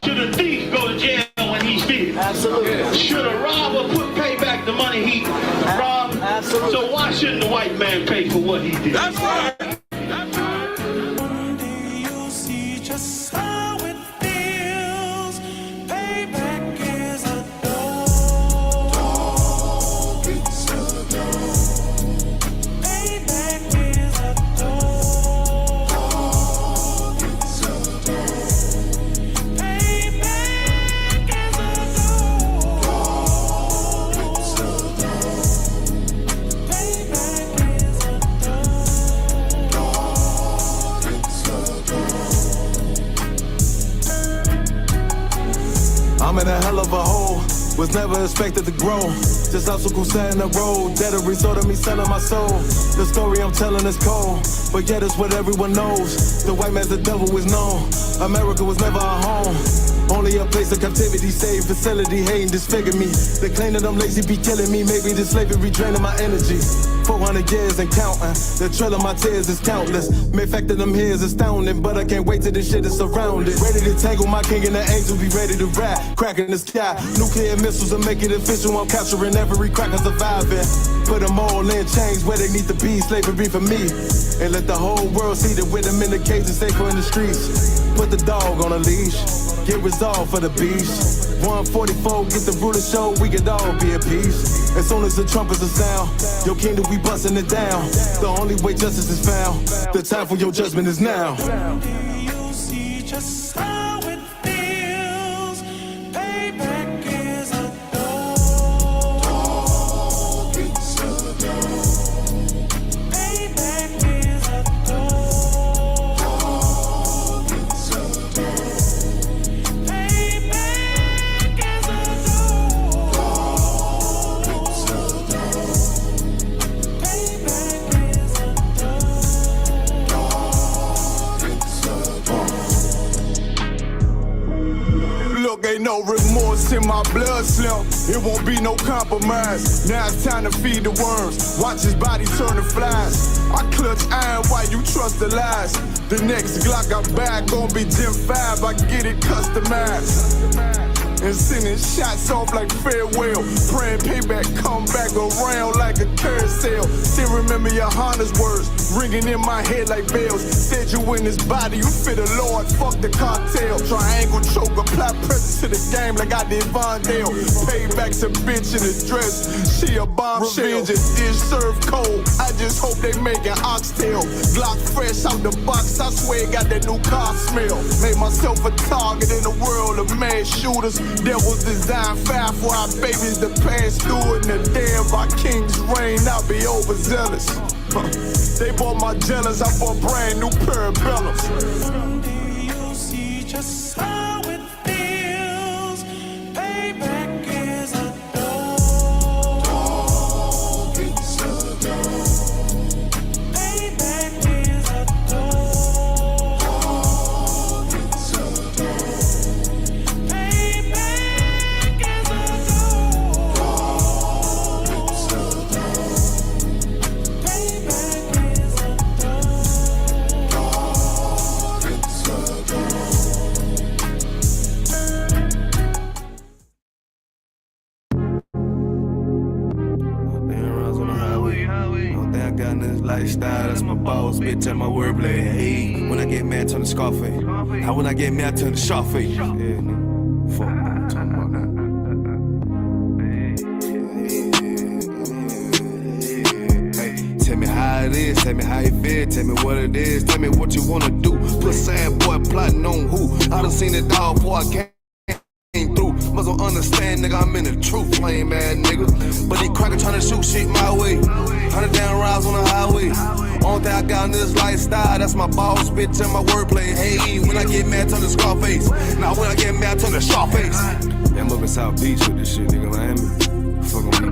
Should a thief go to jail when he steals? Absolutely. Should a robber pay back the money he robbed? Absolutely. So why shouldn't the white man pay for what he did? That's right. I'm in a hell of a hole, was never expected to grow. Just obstacles set in the road, that a result of me selling my soul. The story I'm telling is cold, but yet it's what everyone knows. The white man's the devil is known. America was never our home. Only a place of captivity, safe facility, hating disfigure me. They claim that I'm lazy, be killing me. Maybe the slavery draining my energy. 400 years and counting. The trail of my tears is countless. Main fact that I'm here is astounding, but I can't wait till this shit is surrounded. Ready to tangle my king and the angel, be ready to rap. Cracking the sky, nuclear missiles and make it official. I'm capturing every cracker surviving. Put them all in chains where they need to be. Slavery for me. And let the whole world see that with them in the cage and safer in the streets. Put the dog on a leash. Get resolved for the beast. 144, get the ruler show, we could all be at peace. As soon as the trumpets are sound, your kingdom, we busting it down. The only way justice is found, the time for your judgment is now. You see just how it feels. Payback is a dog. It's a dog. Payback is a dog. It's a dog. Ain't no remorse in my blood slip. It won't be no compromise. Now it's time to feed the worms. Watch his body turn to flies. I clutch iron while you trust the lies. The next Glock I buy gon' be Gen 5. I get it customized. And sending shots off like farewell. Praying payback come back around like a carousel. Still remember your Honda's words ringing in my head like bells. Said you in this body, you fit the Lord, fuck the cartel. Triangle choke, apply pressure to the game like I did Vondale. Payback's a bitch in a dress, she a bombshell. Revenge is dish served cold, I just hope they make an oxtail. Glock fresh out the box, I swear it got that new car smell. Made myself a target in a world of mad shooters. Devils design fire for our babies to pass through. In the day of our king's reign, I'll be overzealous. They bought my jealous, I bought brand new parabellums. You see just how it feels. Payback is a dog. It's a dog. Payback is a dog. It's a dog. Payback is a dog. It's a dog. Payback is a dog. It's a dog. Don't think I got in this lifestyle, that's my boss, bitch, and my wordplay. Hey, when I get mad, turn the Scarface. How when I get mad, turn the Sharface. Yeah, nigga. Fuck, I'm talking about that. Hey, tell me how it is, tell me how you feel, tell me what it is, tell me what you wanna do. Put sad boy plotting on who? I done seen it all before I came through. Must don't understand, nigga, I'm in the truth, lame ass nigga. But these crackers tryna shoot shit my way. 100 down rides on the highway. Only thing I got in this lifestyle, that's my boss, bitch, and my wordplay. Hey, when I get mad, turn the Scarface. Now when I get mad, turn the Sharface. Yeah, I'm up in South Beach with this shit, nigga, Miami. Fuck on me.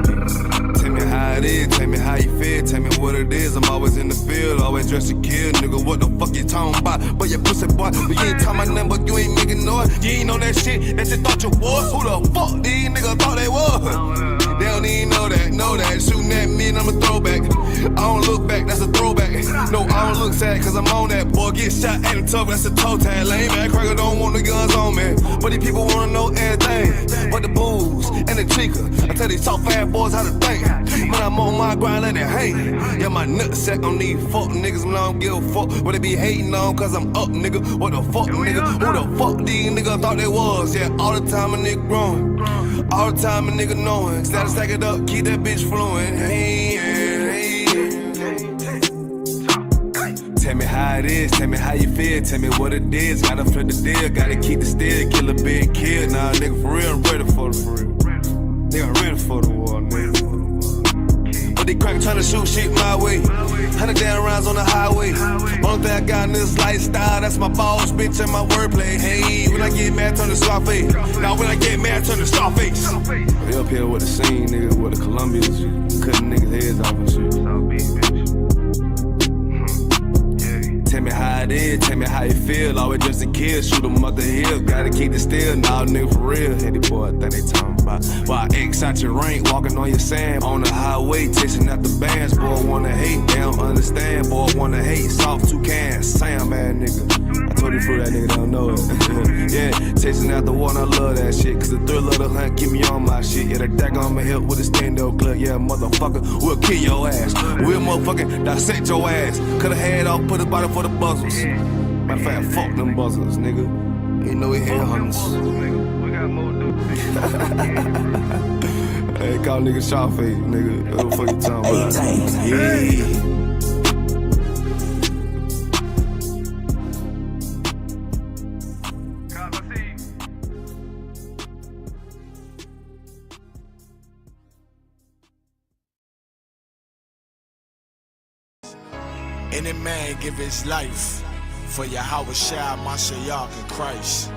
Tell me how it is, tell me how you feel, tell me what it is. I'm always in the field, always dressed to kill, nigga. What the fuck you talking about? But you pussy boy, but you ain't talking about nothing, but you ain't making noise. You ain't on that shit thought you was. Who the fuck these niggas thought they was? They don't even know that. Shooting at me and I'm a throwback. I don't look back, that's a throwback. No, I don't look sad, cause I'm on that. Boy, get shot at him tough, that's a toe tag. Lame man, cracker don't want the guns on me. But these people wanna know everything. But the booze and the chica. I tell these soft ass boys how to think. Man, I'm on my grind, let it hang. Yeah, my nutsack on these fuck niggas, man, I don't give a fuck what they be hating on, cause I'm up, nigga. What the fuck, nigga? Who the fuck these niggas thought they was? Yeah, all the time a nigga growing. All the time a nigga knowing. Gotta stack it up, keep that bitch flowing. Hey, hey, tell me how it is, tell me how you feel, tell me what it is. Gotta flip the deal, gotta keep the steer, kill a big kid. Nah, nigga, for real, I'm ready for the for real. Nigga, I'm ready for the war, nigga. But they crack tryna shoot shit my way. 100 damn rounds on the highway. Only thing I got in this lifestyle, that's my boss, bitch, and my wordplay. Hey, when I get mad, turn to Scarface. Now when I get mad, turn to Scarface. We up here with the scene, nigga, with the Colombians, cutting niggas' heads off and shit. Tell me how it is, tell me how you feel. Always just a kid, shoot 'em up the hill. Gotta keep it still, nah, nigga, for real. Hey, the boy, I think they talking about. Why X out your rank, walking on your sand. On the highway, chasing out the bands. Boy, wanna hate, they don't understand. Boy, wanna hate, soft two cans. Sam, man, nigga. I told you for that nigga don't know it. Yeah, chasing out the water, I love that shit. Cause the thrill of the hunt keep me on my shit. Yeah, the dagger on my hip with a stand-up clip. Yeah, motherfucker, we'll kill your ass. We'll motherfucking dissect your ass. Cut a head off, put a body for the buzzers. Matter of fact, fuck them buzzers, nigga. Ain't no air hunters. We got more dudes. Hey, call nigga Sharface, nigga. What the fuck you talking about? Yeah. Any man give his life for Yahweh Shai, Mashiach, and Christ,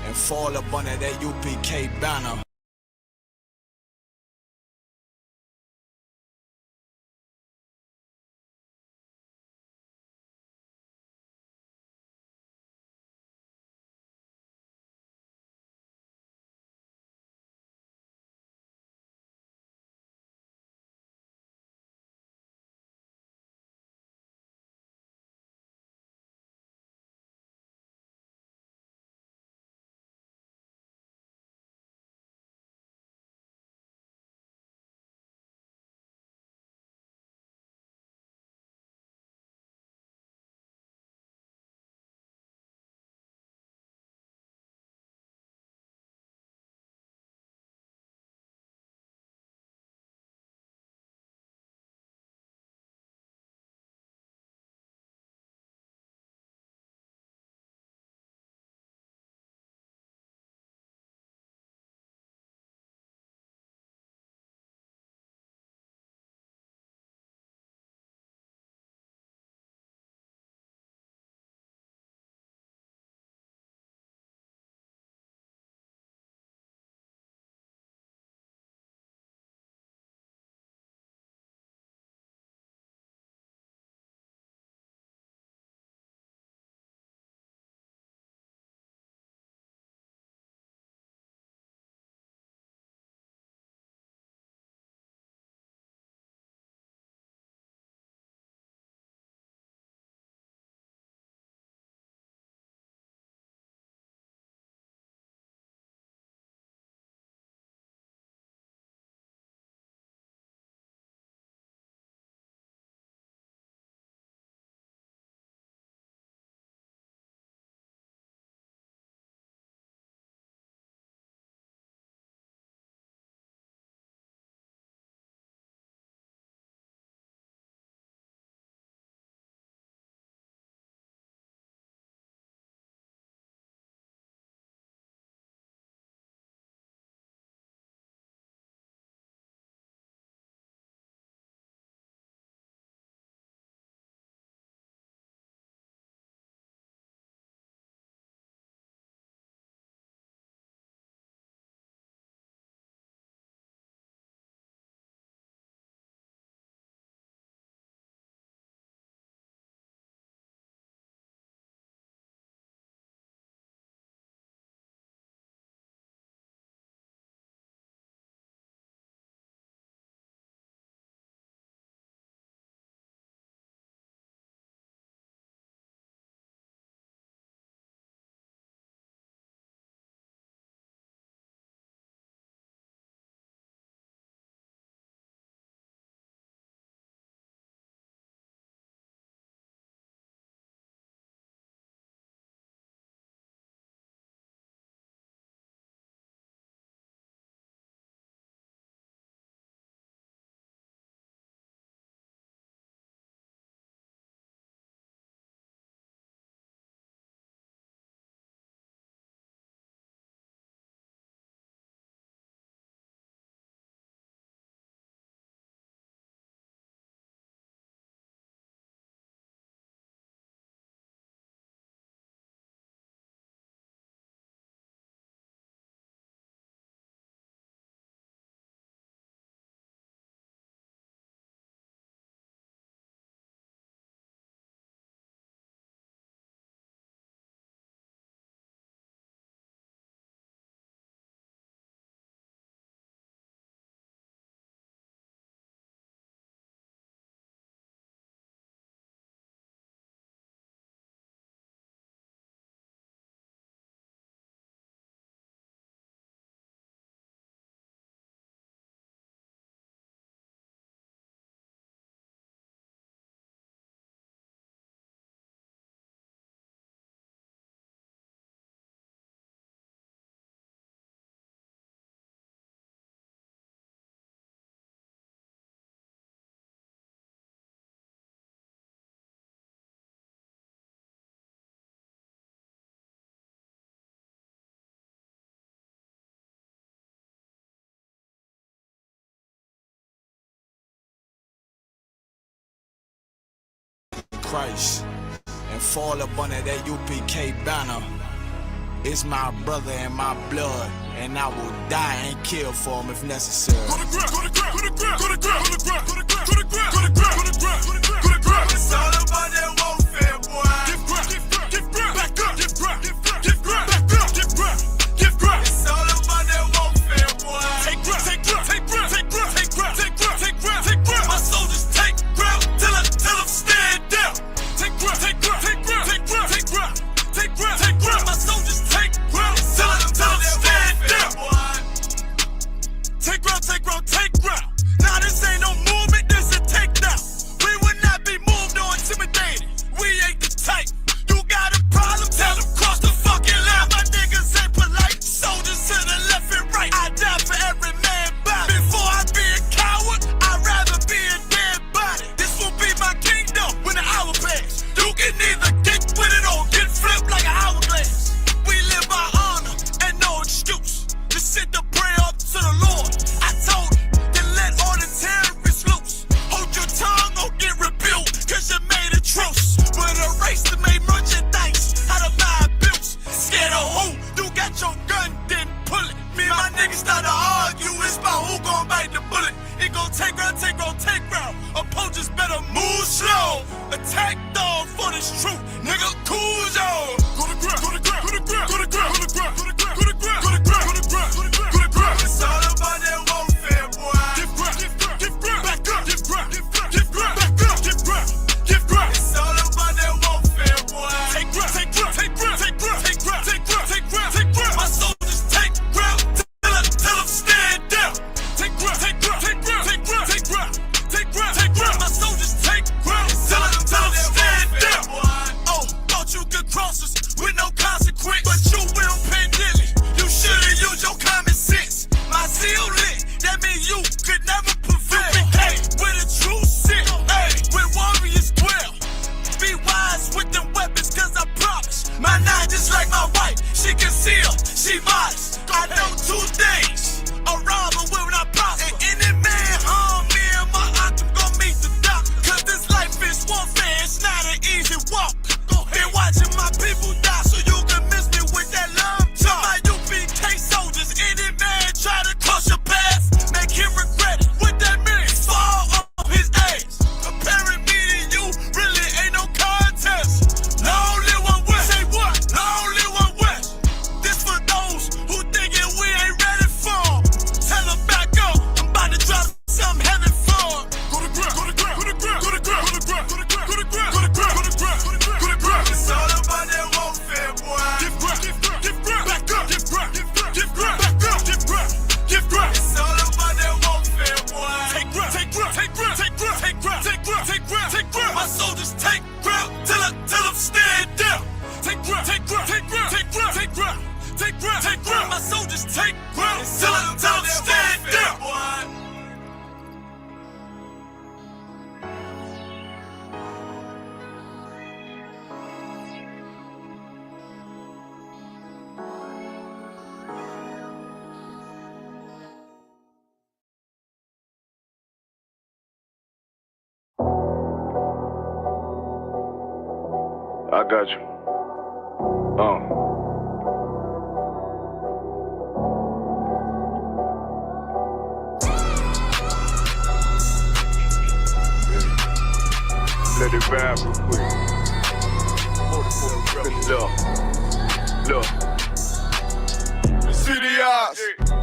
and fall up under that UPK banner. Christ and fall up under that UPK banner. It's my brother and my blood, and I will die and kill for him if necessary. Go to ground, go to ground, go to ground, go to ground, go to ground, go to ground, go to ground, go to ground, go to ground, go to ground. It's all about that warfare, boy. Give ground, give ground, give ground, back up, give ground, give ground, give ground, back up, give ground, give ground. It's all about that warfare, boy. Take ground, take ground, take ground, take ground, take ground, take ground, take ground, take ground. My soldiers take ground till them stand down. Take ground, take ground, take ground, take ground, take ground, take ground, take ground. My soldiers take ground till them stand down. Take ground, take ground, take ground. Now this ain't no movement, this a takedown. We will not be moved or intimidated. We ain't the type. You got a problem, tell them cross the fucking line. My niggas ain't polite. Soldiers to the left and right. I die for every man body. Before I be a coward, I'd rather be a dead body. This will be my kingdom when the hour pass. You can either get with it or get flipped like an hourglass. We live by honor and no excuse. Just sit the prayer up to the Lord. I told him, then let all the terrorists loose. Hold your tongue or get rebuked, cause you made a truce. With a race to make merchandise out of my abuse. Scared of who? You got your gun, then pull it. Me and my niggas start to argue, it's about who gon' bite the bullet. It gon' take round, take round, take round. Opponents better move slow. Attack dog for this truth, nigga, cool zone. Go to ground, go to ground, go to ground, go to ground, go to ground, go to ground, go to ground, go to ground, go to ground, go to ground, go to ground. It's all about that warfare, boy. Give ground, give ground, give ground, back up, give ground, give ground, give ground, back up, give ground, give ground. It's all about that warfare, boy. Take ground, take ground, take ground, take ground, take ground, take ground, take ground, take ground. My soldiers take ground till them stand down. Take ground, take ground, take ground, take ground, take ground, take ground, take ground. My soldiers take ground till them stand down. Oh, thought you could cross us with no consequence, but you will pay dilly. You should've used your common sense. My seal lit, that means you could never prevail. Hey, where the truth sit, hey, where warriors dwell. Be wise with them weapons, cause I promise. My nine just like my wife, she concealed, she modest. I know 2 things, a robber will not prosper. And any man harm me and my octave gon' meet the doctor. Cause this life is warfare, it's not an easy walk. Been watching my people die, so you can miss me with that love talk. My UPK soldiers, any man try to cross your path, make him regret it. What that means? Fall off his ass. Comparing me to you really ain't no contest. Lonely one west, say what? Lonely one west. This for those who thinking we ain't ready for. Tell them back up, I'm about to drop some heavy for. Go to ground, go to ground, go to ground, go to ground, go to ground, go to ground, go to ground, go to ground, go to ground, go to ground, go to ground. It's all about that warfare, boy. Give ground, give ground, give ground, back up, give ground, give ground, give ground, back up, give ground, give ground. It's all about that warfare, boy. Take ground, take ground, take ground, take ground, take ground, take ground, take ground, take ground. My soldiers take ground till them stand down. Take ground, take ground, take ground, take ground, take ground, take ground, take ground. My soldiers take ground till them stand down. I got you. Let it vibe real quick. Look. The city eyes.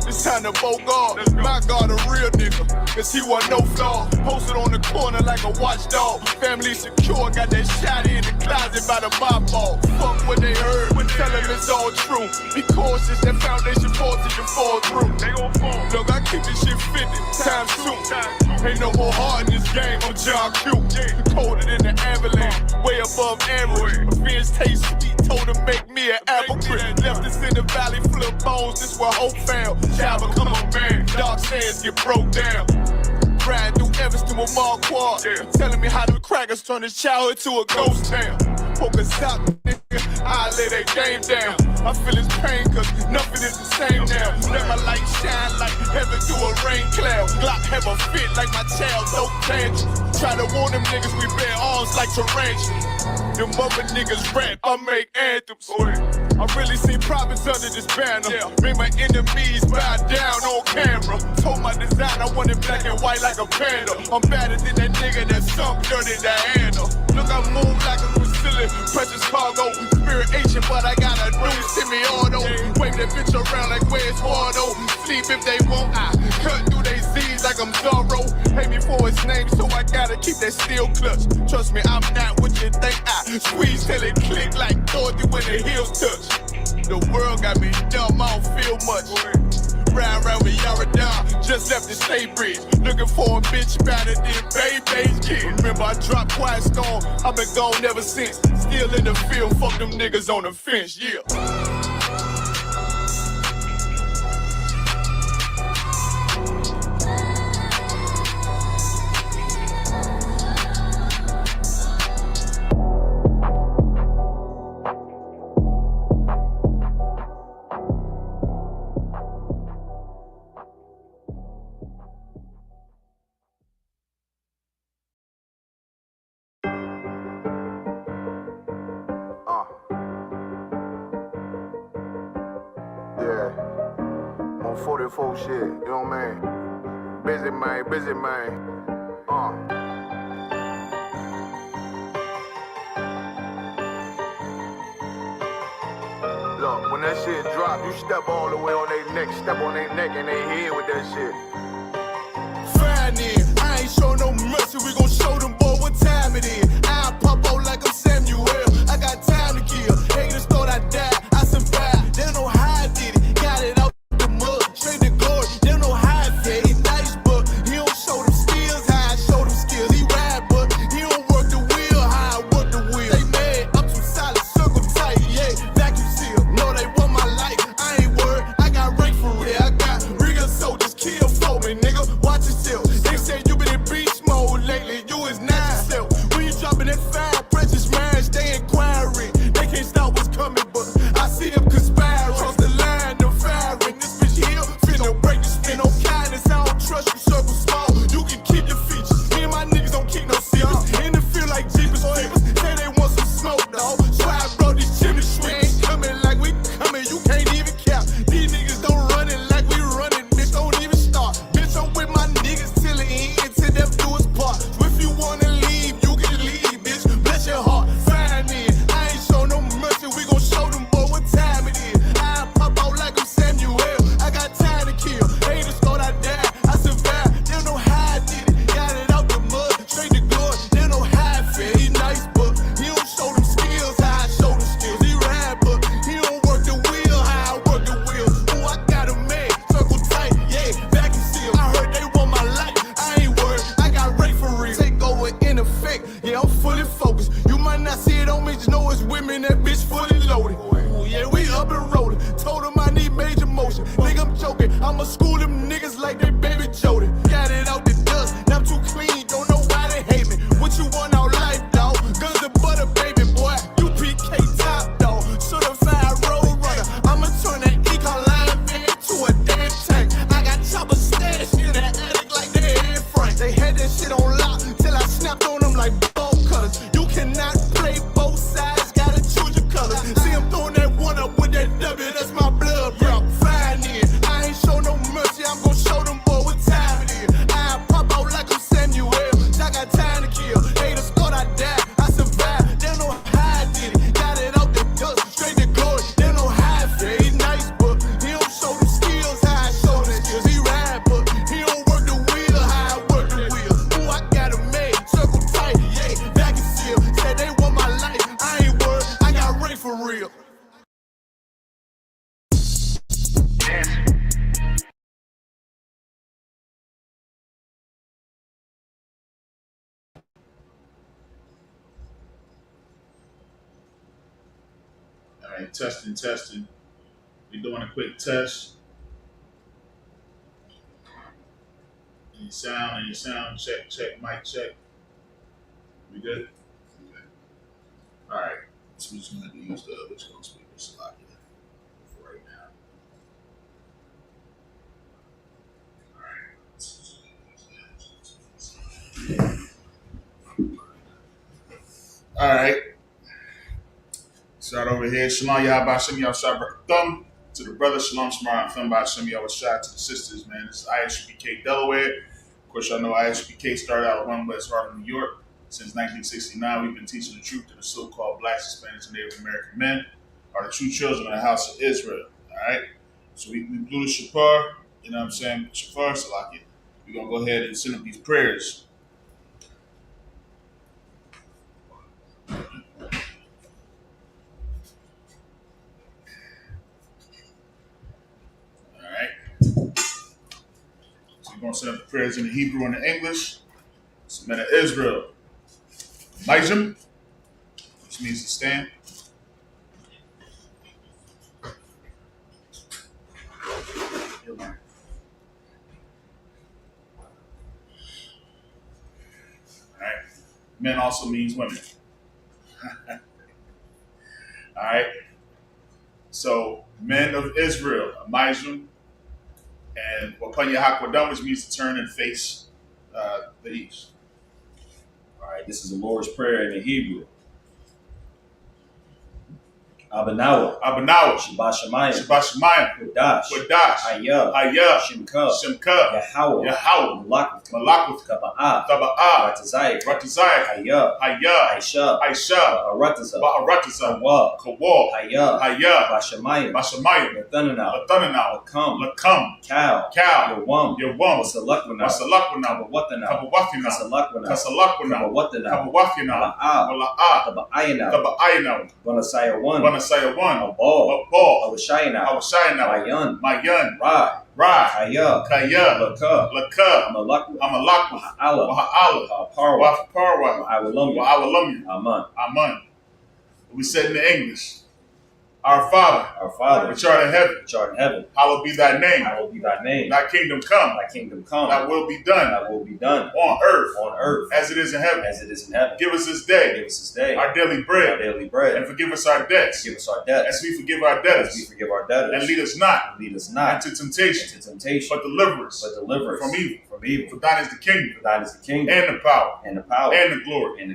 It's time to bogart. My God, a real nigga. Cause he wasn't no flaw. Posted on the corner like a watchdog. Family secure, got that shot in the closet by the mob ball. Fuck what they heard, tell them it's all true. Be cautious, that foundation falls till you fall through. They gon' fall. Look, I keep this shit 50, time soon. Ain't no more heart in this game, I'm John Q. Colder than the avalanche, way above average. Revenge taste sweet, told him make me an advocate. Left us in the valley full of bones, this where hope found. Child become a man, dark sands get broke down. Riding through Evans through with Marquardt, telling me how them crackers turn his childhood to a ghost town. Focus out, nigga, I lay that game down. I feel his pain, cause nothing is the same now. Let my light shine like heaven through a rain cloud. Glock have a fit like my child, no tangents. Try to warn them niggas, we bear arms like tarantulas. Them other niggas rap, I make anthems. I really see profits under this banner. Make my enemies bow down on camera. Told my design I wanted black and white like a panda. I'm better than that nigga that sunk dirty Diana. Look, I move like a Brazilian, precious cargo. Spirit ancient, but I got a new semi-auto. Wave that bitch around like where's Wardo. Sleep if they won't, I cut through they Z's like I'm Zorro. Hate me for his name, so I gotta keep that steel clutch. Trust me, I'm not what you think. I squeeze till it click like Dorothy when the heels touch. The world got me dumb, I don't feel much. Round round with Yaradon, just left the state bridge. Looking for a bitch better than Baby's kid. Remember I dropped Quiet Storm, I've been gone ever since. Still in the field, fuck them niggas on the fence, yeah. Yeah, on 44 shit, you know what I mean? Busy man. Look, when that shit drop, you step all the way on their neck, step on their neck and they head with that shit. Fine then, I ain't show no mercy, we gon' show them boy what time it is. I pop out like I'm Samuel, I got time to kill. Haters thought I died, I survived, they don't know how I did it. Got it out the mud, straight to glory, they don't know how I fed. He nice, but he don't show them skills, how I show them skills. He ride, but he don't work the wheel, how I work the wheel. They mad, I'm too solid, circle tight, yeah, vacuum seal. No, they want my life, I ain't worried, I got rank for real. I got real soldiers, kill for me, nigga, watch yourself. They say you been in beast mode lately, you is not yourself. When you dropping that fire, precious marriage, they inquiring. They can't stop what's coming, but I see them conspiring. Cross the line, them firing. This bitch here, finna break the spin. No kindness, I don't trust you, circle small. You can keep your features. Me and my niggas don't keep no secrets. In the field like Jeepers Creepers. Say they want some smoke, dawg. So I brought these chimney sweeps. Coming like we coming, you can't even cap. These niggas don't run it like we running, bitch, don't even start. Bitch, I'm with my niggas till the end, till death do us part. So if you wanna leave, you can leave, bitch. Bless your heart, fine then. I ain't show no mercy, we gon' show them boy what time it is. I pop out like I'm Samuel, I got time to kill. Haters thought I died, I survived. They don't know how I did it. Got it out the mud, straight to glory. They don't know how I feel. He nice, but he don't show them skills, how I show them skills. He ride, but he don't work the wheel, how I work the wheel. Ooh, I got a man, circle tight, yeah, vacuum seal. I heard they want my life, I ain't worried, I got rate for real. Take over in effect, yeah, I'm fully focused. You might not see it on me, just know it's women, that bitch fully loaded. Ooh, yeah, we up and rolling. Told them I need major motion. Think I'm joking, I'ma school them niggas like they baby Jody. Got it out the dust, now I'm too clean, don't know why they hate me. What you want out life, dawg? Guns and butter, baby boy. UPK top, dawg. Certified road runner. I'ma turn that econ line van to a damn tank. I got chopper stash in the attic like they Anne Frank. They had that shit on lock till I snapped on them like bolt cutters. You cannot play both sides, gotta choose your colors. See him throwing that one up with that W, that's my blood, bro. Fine then, I ain't show no mercy, I'm gon' show them boy what time it is. I pop out like I'm Samuel, I got time to kill. Haters thought I died, I survived. They don't know how I did it. Got it out the dust, straight to glory. They don't know how I feel. He nice, but he don't show them skills, how I show them skills. He ride, but he don't work the wheel, how I work the wheel. Ooh, I got a man, circle tight, yeah, vacuum seal. Said they want my life, I ain't worried, I got rank for real. All right, testing. We're doing a quick test. Any sound, check, mic check. We good? Okay. All right. So we're just gonna have to use the which gonna speak this a lot for right now. All right. Start over here. Shalom Yahweh Shem Yahweh Thumb to the brother. Shalom Shemar Thumb by Shem Yahweh Shah to the sisters, man. This is ISUPK Delaware. Of course, y'all know ISUPK started out of One West Harlem, New York. Since 1969, we've been teaching the truth to the so-called blacks, Hispanics, and Native American men are the true children of the house of Israel. All right. So we blew the shofar. You know what I'm saying? Shofar, Salaki. We're gonna go ahead and send up these prayers. So we're going to send up the prayers in the Hebrew and the English. It's the men of Israel. Majim, which means to stand. Alright. Men also means women. Alright. So, men of Israel, Majim, and Wapanya Hakwadam, which means to turn and face the east. All right, this is the Lord's Prayer in the Hebrew. Abanawa, Shabbat Shemayim, Kodash, Ayah, Shimka, Yahweh, Malakut, Taba'ah, Ratazai, Hayah, Aisha, Arataza, Kawa, Hayah, Bashamayim, Bashamayim, Latanana, Latananau, Lakam, Cow, Yawam, Wasalakwana, Kabawatana, Kasalakwana, Kabawafina, Wala'ah, Taba'ayna, Banasaya 1, Banasaya 1, a ball, Awashayna, Mayan, Rai, Kaya, Laka, Amalakwa, Waha'ala, Parwa, Parwa, Awalumya, Aman. We said in the English, Our Father, which art in heaven, hallowed be thy name. Thy kingdom come. Thy will be done. On earth. As it is in heaven. Give us this day. Our daily bread. And forgive us our debts. As we forgive our debtors. And lead us not into temptation. But deliver us from evil. For thine is the kingdom. And the power. And the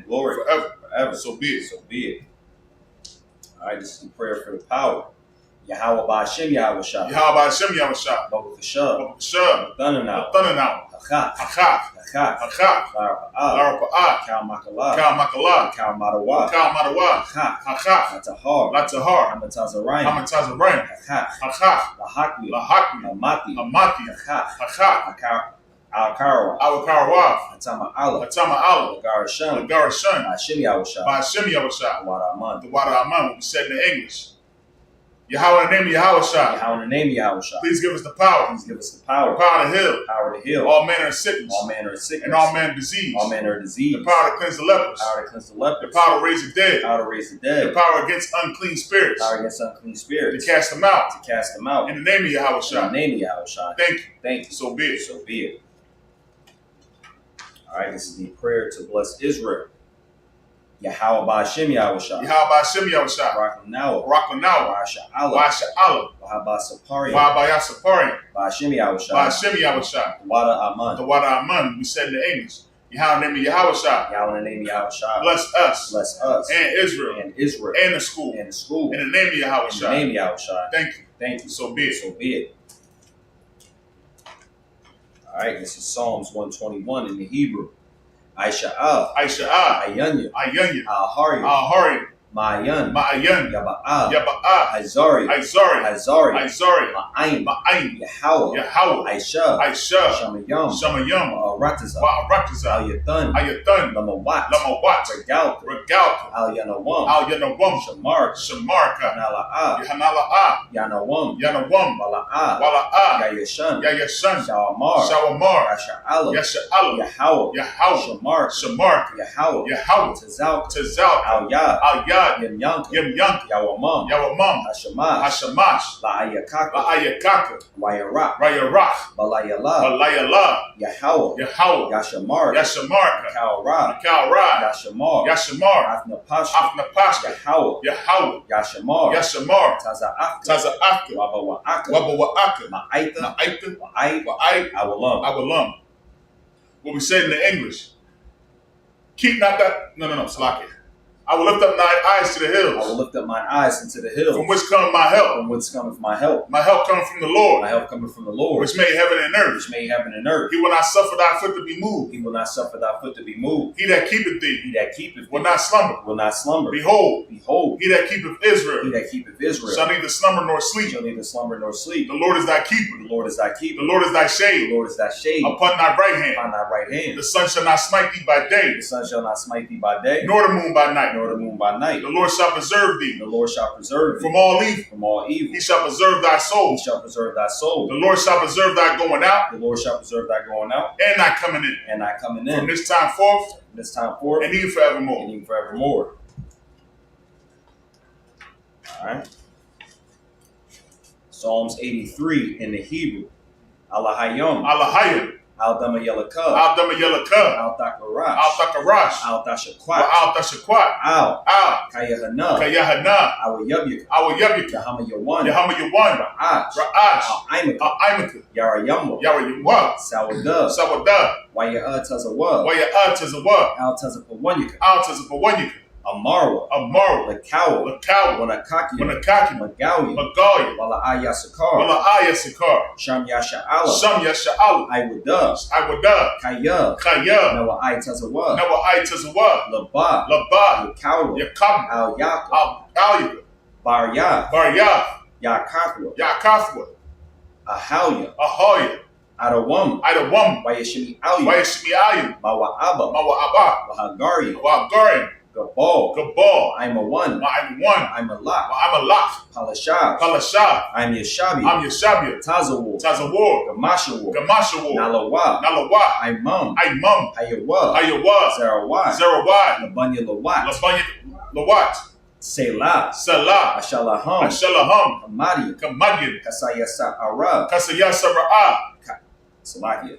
glory. Forever. So be it. All right, this is the prayer for the power. Yahweh Ba'ashem Yahweh Shah. Baruch Hashem. Latananau. Hakak. Larapa'ah. Kal Makala. Kal Madawa. Hakak. Latahar. Hamatazarayim. Hakak. Lahakmi. Amati. Hakak. Our Hatama Allah. Lagarashun. Ba'ashem Yahweh Shah. The water Aman, what we said in the English. Yahweh in the name of Yahweh Shah. Please give us the power. The power to heal. All manner of sickness. And all manner of disease. The power to cleanse the lepers. The power to raise the dead. The power against unclean spirits. To cast them out. In the name of Yahweh Shah. Thank you. So be it. All right, this is the prayer to bless Israel. Yahweh Ba'ashem Yahweh Shah. Rakanawa. Washa Allah. Wahabasaparian. Ba'ashem Yahweh Shah. The water Aman. We said in the English. Yahweh in the name of Yahweh Shah. Bless us. And Israel. And the school. In the name of Yahweh Shah. Thank you. So be it. All right, this is Psalms 121 in the Hebrew. Aisha'ah. Ayanya. Al-Hari. Ma'ayan. Yaba'ah. Hazari. Ma'ayin. Yahweh. Aisha. Shamayam. Shamayam. Baharataza. Baharataza. Al Yathan. Ayathan. Lamawat. Lamawat. Regalta. Regalta. Al Yanawam. Al Yanawam. Shamarka. Shamarka. Yanala'a. Yahanala'a. Yanawam. Yanawam. Wala'a. Wala'a. Yayashan. Yayashan. Shawamar. Shawamar. Yasha'ala. Yasha'ala. Yahawa. Yahawa. Shamarka. Shamarka. Yahawa. Yahawa. Tazalka. Tazalka. Al Yad. Al Yad. Yamyanka. Yamyanka. Yawamam. Yawamam. Hashamash. Hashamash. La'ayakaka. La'ayakaka. Wayarak. Rayarach. Balayala. Balayala. Yahawa. Yahawa. Yashamar. Yashamarka. Kalra. Kalra. Yashamar. Yashamar. Afnapash. Afnapashka. Yahawa. Yahawa. Yashamar. Yashamar. Taza'afka. Taza'afka. Wabawa'aka. Wabawa'aka. Ma'aita. Ma'aita. Wa'ai. Wa'ai. Awalam. Awalam. What we said in the English. Keep not that. No, Salaki. I will lift up mine eyes to the hills. I will lift up mine eyes into the hills. From which cometh my help. From whence cometh my help. My help cometh from the Lord. My help cometh from the Lord. Which made heaven and earth. Which made heaven and earth. He will not suffer thy foot to be moved. He will not suffer thy foot to be moved. He that keepeth thee. He that keepeth will thee. not slumber. Will not slumber. Behold. Behold. He that keepeth Israel. He that keepeth Israel. Shall neither slumber nor sleep. Shall neither slumber nor sleep. The Lord is thy keeper. The Lord is thy keeper. The Lord is thy shade. The Lord is thy shade. Upon thy right hand. Upon thy right hand. The sun shall not smite thee by day. The sun shall not smite thee by day. Nor the moon by night. Nor the moon by night. The Lord shall preserve thee. The Lord shall preserve thee. From all evil. From all evil. He shall preserve thy soul. He shall preserve thy soul. The Lord shall preserve thy going out. The Lord shall preserve thy going out. And thy coming in. And thy coming in. From this time forth. From this time forth. And even forevermore. And even forevermore. Alright. Psalms 83 in the Hebrew. Alahayim. Alahayim. Al-Dama Yelaka. Al-Dama Yelaka. Al-Thakarash. Al-Thakarash. Al-Tashakwat. Al-Tashakwat. Al. Al. Kayahana. Kayahana. Awayabyaka. Awayabyaka. Yahama Yawan. Yahama Yawan. Ra'ash. Ra'ash. Al-Aimaka. Al-Aimaka. Yarayamwa. Yarayamwa. Sawada. Sawada. Waya'a-Tazawa. Waya'a-Tazawa. Al-Tazapawanyaka. Al-Tazapawanyaka. Amarwa. Amarwa. Lakawa. Lakawa. Wanakaki. Wanakaki. Magawi. Magawi. Wala'aya Sakar. Wala'aya Sakar. Sham Yasha'ala. Sham Yasha'ala. Iwada. Iwada. Kaya. Kaya. Nawa'ai Tazawa. Nawa'ai Tazawa. Laba. Laba. Yakawa. Yakab. Al-Yaka. Al-Yaka. Baryah. Baryah. Yakathwa. Yakathwa. Ahalya. Ahoya. Adawam. Idawam. Wayashimi Ayu. Wayashimi Ayim. Mawa'aba. Mawa'aba. Wahagari. Wahagari. Gabal. Gabal. I'm a one. I'm one. I'm a lot. I'm a lot. Palashah. Palashah. I'm Yeshabi. I'm Yeshabia. Tazawar. Tazawar. Gamashawar. Gamashawar. Nalawa. Nalawa. I'm Mum. I'm Mum. Hayawa. Hayawa. Zarawai. Zarawai. Labanya Lawat. Labanya Lawat. Selah. Salah. Ashalaham. Ashalaham. Kamadi. Kamadian. Kasayasa Arab. Kasayasa Ra'ah. Salakia.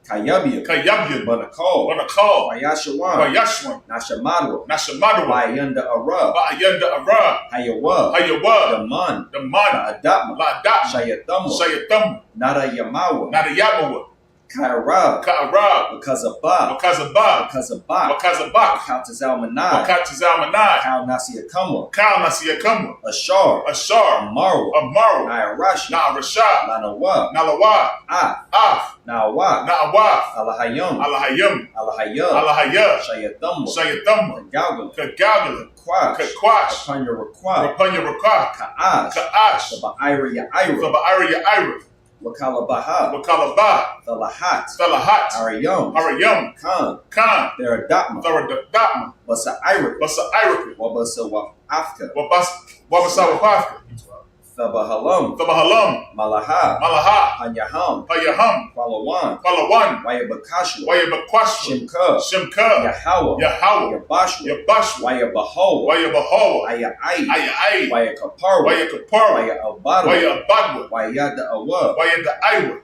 Kayabian. Kayabian. Banakal. Banakal. Wayashawan. Wayashwan. Nashamadwa. Nashamadwa. Wayanda Arab. Wayanda Arab. Hayawa. Hayawa. Daman. Daman. La'adama. La'adama. Shayatama. Shayatama. Nada Yamawa. Nadayamawa. Kairab. Ka'arab. Because of Ba. Because of Ba. Because of Ba. Because of Ba. Kaltazalmanai. Wakatazalmanai. Kal Nasiakamwa. Kal Nasiakamwa. Ashar. Ashar. Amaru. Amaru. Nairashi. Na'arashah. Lanawa. Nalawa. Af. Af. Nawa. Na'awaf. Alahayam. Alahayam. Alahaya. Alahaya. Shayatamwa. Shayatama. Galgal. Kagagala. Kwash. Kakwash. Upon your require. Rapunya Rakah. Ka'ash. Ka'ash. Ira Yaira. Saba'ira Ya'ira. Wakalabaha. Wakalabah. Thalahat. Salahat. Arayam. Arayam. Khan. Khan. Theradapma. Tharadatma. Basa Ira. Basa Irika. Wabasa Wafka. Wabasawapafka. Thabahalam. Thabahalam. Malaha. Malaha. Hanyaham. Payaham. Kwalawan. Palawan. Wayabakashwa. Wayabakwashwa. Shimka. Shimka. Yahawa. Yahawa. Yabashwa. Yabashwa. Wayabahowa. Wayabahawa. Ayai. Ayai. Wayakaparwa. Wayakapara. Wayabadwa. Wayabadwa. Wayada Awa. Wayada Iwa.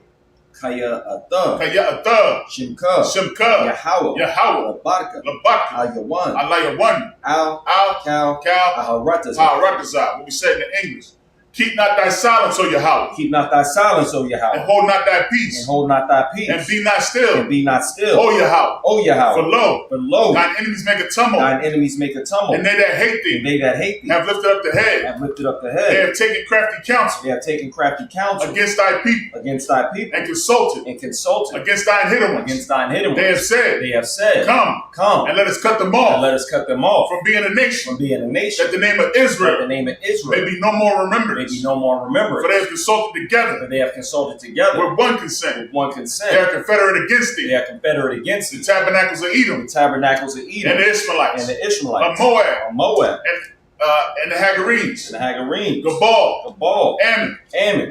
Kaya Atha. Kaya'atha. Shimka. Shimka. Yahawa. Yahawa. Labarka. Labaka. Ayawan. Alayawan. Al. Al. Cal. Cal. Aharatas. Parakazah. What we said in the English. Keep not thy silence, O Yahweh, Keep not thy silence, O and Yahweh. hold not thy And peace, hold not thy peace. and be not still, And be not still. O Yahweh. O Yahweh. For lo, For lo, thine enemies make a tumult, thine enemies make a tumult. and they that hate And thee they that hate thee have lifted up the head. have lifted up the They head. have taken crafty counsel They have taken crafty counsel against thy people, against thy people and consulted and consulted against thine hidden ones. against thine hidden They have ones. said, They have said, Come, and let us cut them and off let us cut them off from being a nation, from being a nation, that the name of that the Israel name of may Israel be no more remembered remembrance. Maybe no more remembrance. For they have consulted together. For they have consulted together. With one consent. With one consent. They are confederate against thee. They are confederate against the thee. Tabernacles of Edom. The tabernacles of Edom. And the Ishmaelites. And the Ishmaelites. Of Moab. Of Moab. And the Hagarenes. And the Hagarenes. Gabal. Ammon.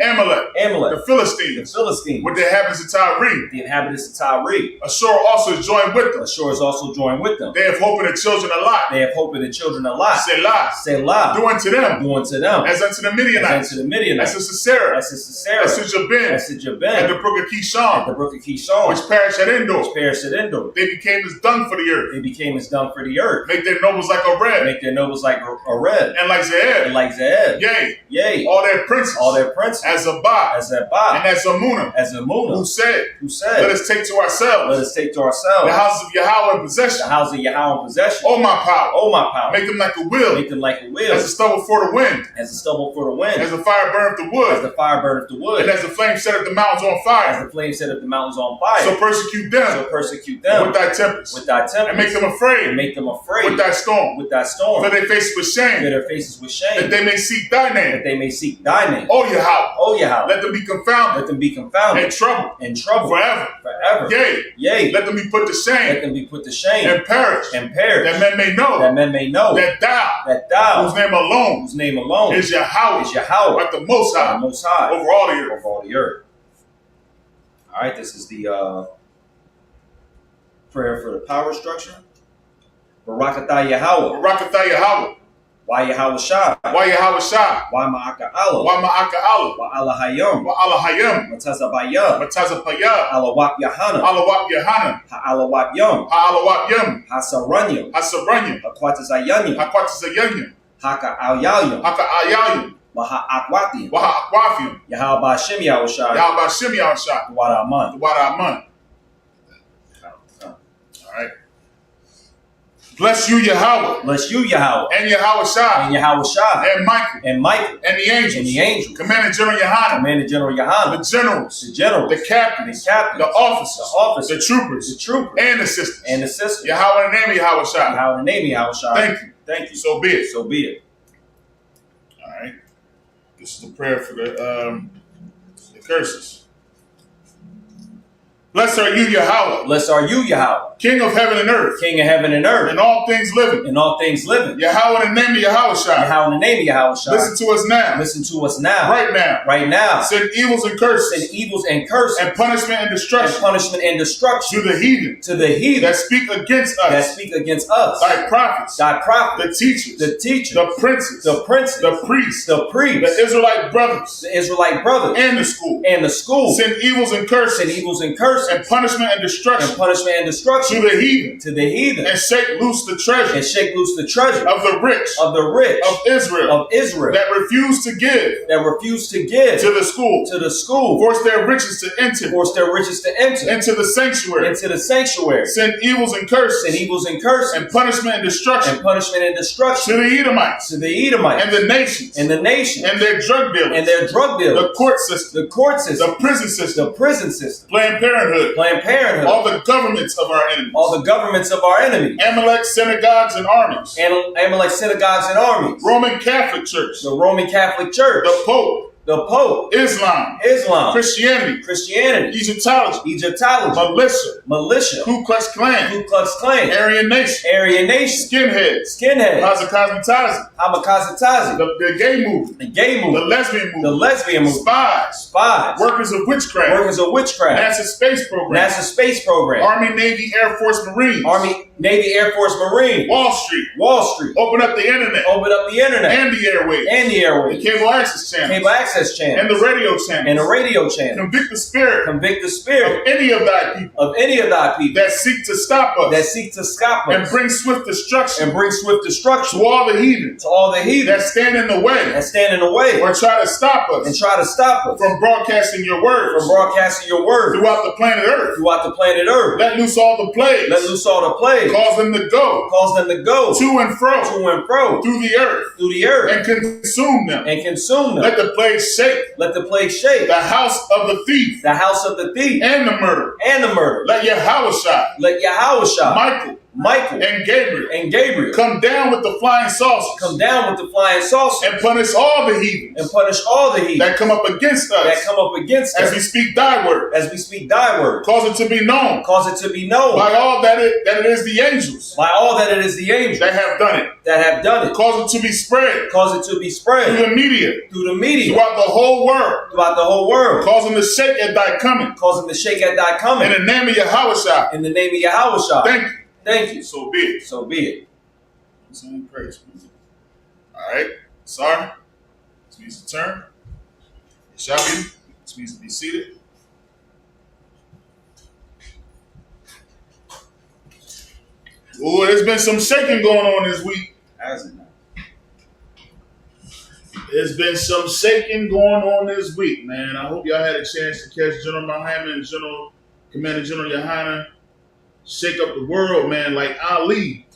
Amalek. The Philistines. With the inhabitants of Tyre. The inhabitants of Tyre. Ashur also is joined with them. Ashur is also joined with them. They have hope in the children a lot. They have hope in the children a lot. Selah. Selah. Do unto them. Do unto them. As unto the Midianites. As unto the Midianites. As to Sisera. As to Sisera. As to Jabin. As to Jabin. And the brook of Kishon. And the brook of Kishon. Which perished at Endor. Which perished at Endor. They became as dung for the earth. They became as dung for the earth. Make their nobles like a red. Make their nobles like a red. And like Zeeb. And like Zeeb. Yea. All their princes. As Abba. And as Amunah. Who said. Let us take to ourselves. The houses of Yahweh in possession. Oh my power. Make them like a wheel. As a stubble for the wind. As the fire burneth the wood. And as the flame setteth the mountains on fire. So persecute them. With thy tempest. And make them afraid. With thy storm. For their faces with shame. That they may seek thy name. Oh Yahweh. Let them be confounded. In trouble. Forever. Yea. Let them be put to shame. And perish. That men may know. That thou. Whose name alone. Is Yahweh. Like the Most High. Over all the earth. All right. This is the prayer for the power structure. Barakatah Yahweh. Why Yahweh Shah? Why Ma'aka Allah? Why Allah Hayam? Matazapaya. Alawap Yahana. Ha'alawap Yom. Hasaranyam. Hakwatazayanyam. Haka Alyayam. Waha'akwatiyam. Yahweh Ba'Shem Yahweh Shah. Wada Aman. All right. Bless you, Yahweh. And Yahweh Shah. And Michael. And the angels. Commanding General Yohanan. The generals. The captains. The officers. The troopers. And the sisters. Yahweh in the name of Yahweh Shah. Thank you. So be it. All right. This is the prayer for the curses. Blessed are you, Yahweh. King of heaven and earth. And all things living. Yahweh in the name of Yahweh Shah. Listen to us now. Right now. Send evils and curses. And punishment and destruction. To the heathen. That speak against us. Thy prophets. The teachers. The princes. The priests. The Israelite brothers. And the school. Send evils and curses. And punishment and destruction. To the heathen. And shake loose the treasure. Of the rich. Of Israel. That refuse to give. To the school. Force their riches to enter. Into the sanctuary. Send evils and curses. And punishment and destruction. To the Edomites. And the nations. And their drug dealers. The court system. The prison system. Planned Parenthood. All the governments of our enemies. Amalek synagogues and armies. Roman Catholic Church. The Pope. Islam. Christianity. Egyptology. Militia. Ku Klux Klan. Aryan Nation. Skinheads. Kamikaze. The gay movement. The lesbian movement. Spies. Workers of witchcraft. NASA space program. Army, Navy, Air Force, Marines. Wall Street. Open up the internet. And the airwaves. The cable access channels. And the radio channel. Convict the spirit. Of any of thy people. That seek to stop us. And bring swift destruction. To all the heathen. That stand in the way. Or try to stop us. From broadcasting your words. Throughout the planet Earth. Let loose all the plagues. Cause them to go. To and fro. Through the earth. And consume them. Let the plague shake. The house of the thief. And the murder. Let Yahweh Shah. Michael and Gabriel come down with the flying saucers. And punish all the heathens. That come up against us. As we speak thy word. Cause it to be known. By all that it is the angels. That have done it. Cause it to be spread. Through the media. Throughout the whole world. Cause them to shake at thy coming. In the name of Yahushua. Thank you. So be it. Same praise. All right. Sorry. This means to turn. It shall be. This means to be seated. Oh, there's been some shaking going on this week. Hasn't it? There's been some shaking going on this week, man. I hope y'all had a chance to catch General Muhammad and Commander General Yohana shake up the world, man, like Ali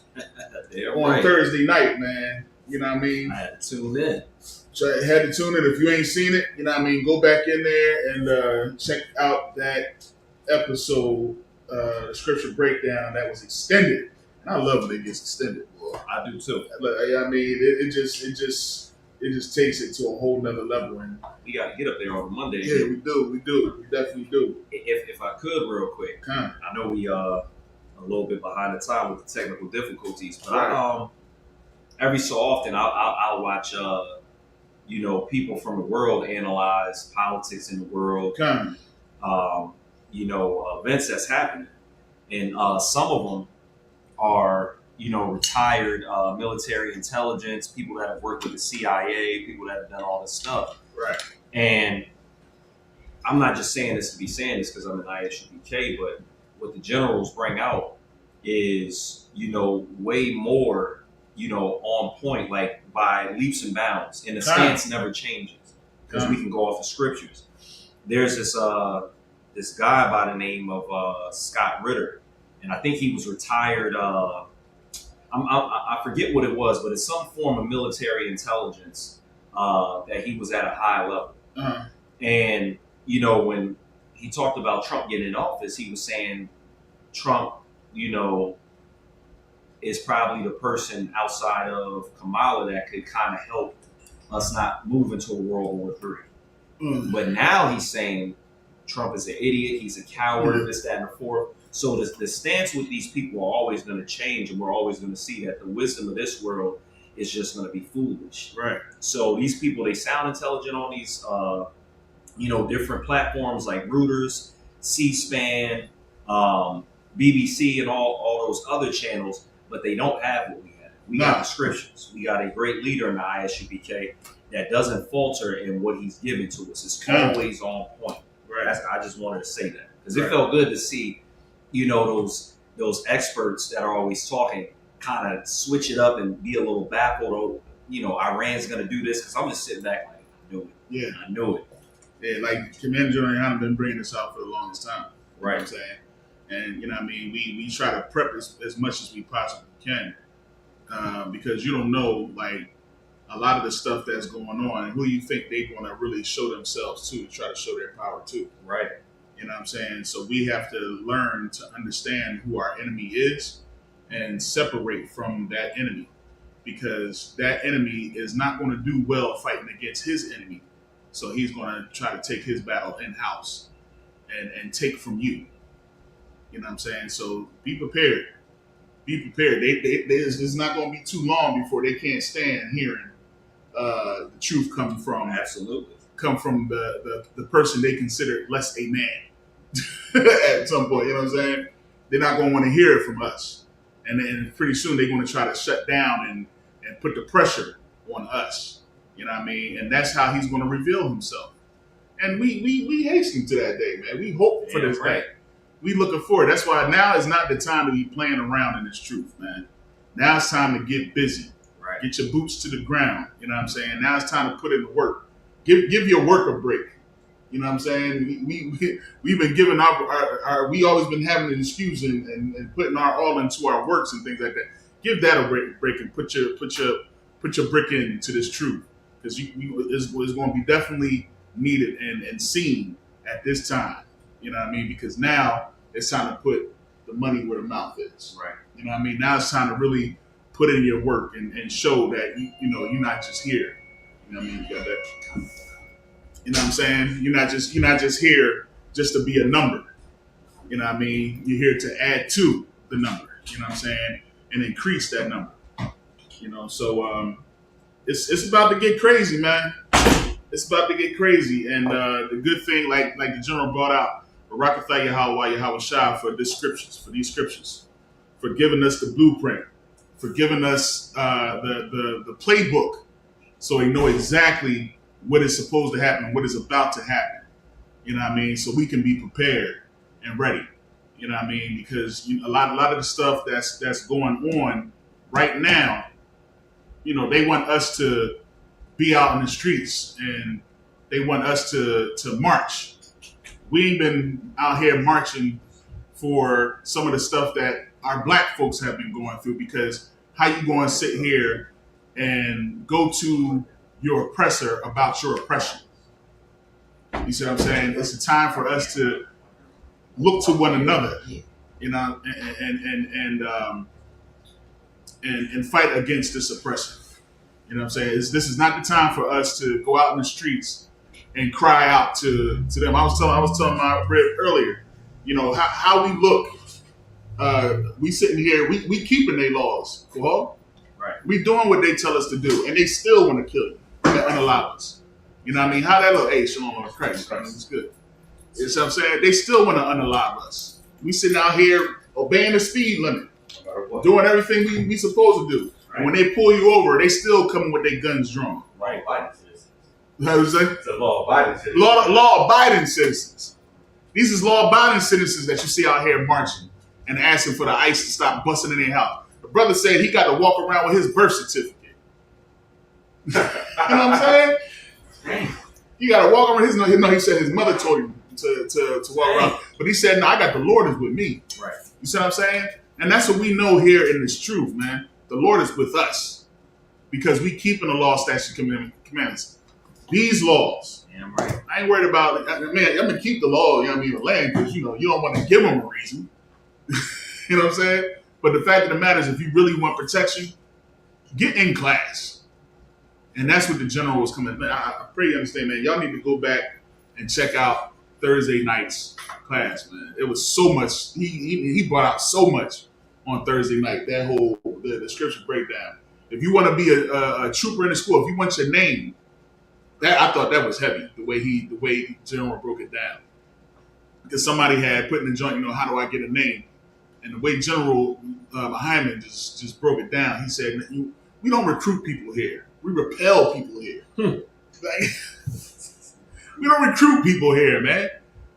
on Thursday night, man. You know what I mean? I had to tune in. So I had to tune in. If you ain't seen it, you know what I mean, go back in there and check out that episode, scripture breakdown that was extended. And I love when it gets extended, boy. I do too. I mean, it just takes it to a whole nother level. And we got to get up there on Monday. Yeah, we do. We definitely do. If I could, real quick, I know we a little bit behind the time with the technical difficulties, but every so often I'll watch people from the world analyze politics in the world, events that's happening, and some of them are retired military intelligence people that have worked with the CIA, people that have done all this stuff, right? And I'm not just saying this to be saying this because I'm an ISUPK, but what the generals bring out is, way more, on point, like by leaps and bounds. And the stance never changes because we can go off of scriptures. There's this guy by the name of Scott Ritter, and I think he was retired. I forget what it was, but it's some form of military intelligence that he was at a high level. And when he talked about Trump getting in office, he was saying Trump, is probably the person outside of Kamala that could kind of help us not move into a World War III. But now he's saying Trump is an idiot, he's a coward, this, that, and the fourth. So the stance with these people are always going to change, and we're always going to see that the wisdom of this world is just going to be foolish. Right. So these people, they sound intelligent on these different platforms like Reuters, C-SPAN, BBC, and all those other channels, but they don't have what we have. We got the scriptures. We got a great leader in the ISUPK that doesn't falter in what he's giving to us. It's always on point. Right. I just wanted to say that because it felt good to see, those experts that are always talking kind of switch it up and be a little baffled. Iran's going to do this, because I'm just sitting back like, I knew it. Yeah. I knew it. Yeah, like Commander General Yohana been bringing this out for the longest time. Right. You know what I'm saying? And, we try to prep as much as we possibly can because you don't know, like, a lot of the stuff that's going on and who you think they're going to really show themselves to try to show their power to. Right. You know what I'm saying? So we have to learn to understand who our enemy is and separate from that enemy, because that enemy is not going to do well fighting against his enemy. So he's going to try to take his battle in-house and take from you. You know what I'm saying? So be prepared. Be prepared. It's not going to be too long before they can't stand hearing the truth come from the person they consider less a man at some point. You know what I'm saying? They're not going to want to hear it from us, and then pretty soon they're going to try to shut down and put the pressure on us. You know what I mean? And that's how he's going to reveal himself. And we hasten to that day, man. We hope for this day. We looking forward. That's why now is not the time to be playing around in this truth, man. Now it's time to get busy. Right. Get your boots to the ground. You know what I'm saying? Now it's time to put in the work. Give your work a break. You know what I'm saying? We've been giving we always been having an excuse and putting our all into our works and things like that. Give that a break and put your brick into this truth, because it's going to be definitely needed and seen at this time. You know what I mean? Because now it's time to put the money where the mouth is. Right. You know what I mean? Now it's time to really put in your work and show that you're not just here. You know what I mean? You got that. You know what I'm saying? You're not just here just to be a number. You know what I mean? You're here to add to the number. You know what I'm saying? And increase that number. You know, so it's about to get crazy, man. It's about to get crazy. And the good thing, like the general brought out, Barakatha Yahweh Shah for these scriptures, for giving us the blueprint, for giving us the playbook, so we know exactly what is supposed to happen, what is about to happen. You know what I mean? So we can be prepared and ready. You know what I mean? Because a lot of the stuff that's going on right now, they want us to be out in the streets and they want us to march. We ain't been out here marching for some of the stuff that our black folks have been going through, because how you going to sit here and go to your oppressor about your oppression? You see what I'm saying? It's a time for us to look to one another, and fight against this oppression. You know what I'm saying? This is not the time for us to go out in the streets and cry out to them. I was telling my Brit earlier, how we look. We sitting here, we keeping their laws, well, right? We doing what they tell us to do, and they still want to kill you and unallow us. You know what I mean? How that look? Hey, shalom on Christ. It's good. You know what I'm saying? They still want to unalive us. We sitting out here obeying the speed limit, doing everything we supposed to do. Right. And when they pull you over, they still coming with their guns drawn. Right. How you say? It's a law-abiding citizen. Law-abiding citizens. These is law-abiding citizens that you see out here marching and asking for the ICE to stop busting in their house. The brother said he got to walk around with his birth certificate. You know what I'm saying? He got to walk around his. He said his mother told him to walk around, but he said, "No, I got the Lord is with me." Right. You see what I'm saying? And that's what we know here in this truth, man. The Lord is with us because we keeping the law, statutes, commandments. These laws. Damn right. I ain't worried about it. Man, I'm gonna keep the law. You know what I mean? The land, because you don't want to give them a reason. You know what I'm saying? But the fact of the matter is, if you really want protection, get in class. And that's what the general was coming. Man, I pray you understand, man. Y'all need to go back and check out Thursday night's class, man. It was so much. He brought out so much on Thursday night. That whole the scripture breakdown. If you want to be a trooper in the school, if you want your name, that I thought that was heavy. The way General broke it down, because somebody had put in the joint. How do I get a name? And the way General Hyman just broke it down, he said, "We don't recruit people here. We repel people here. Like, we don't recruit people here, man.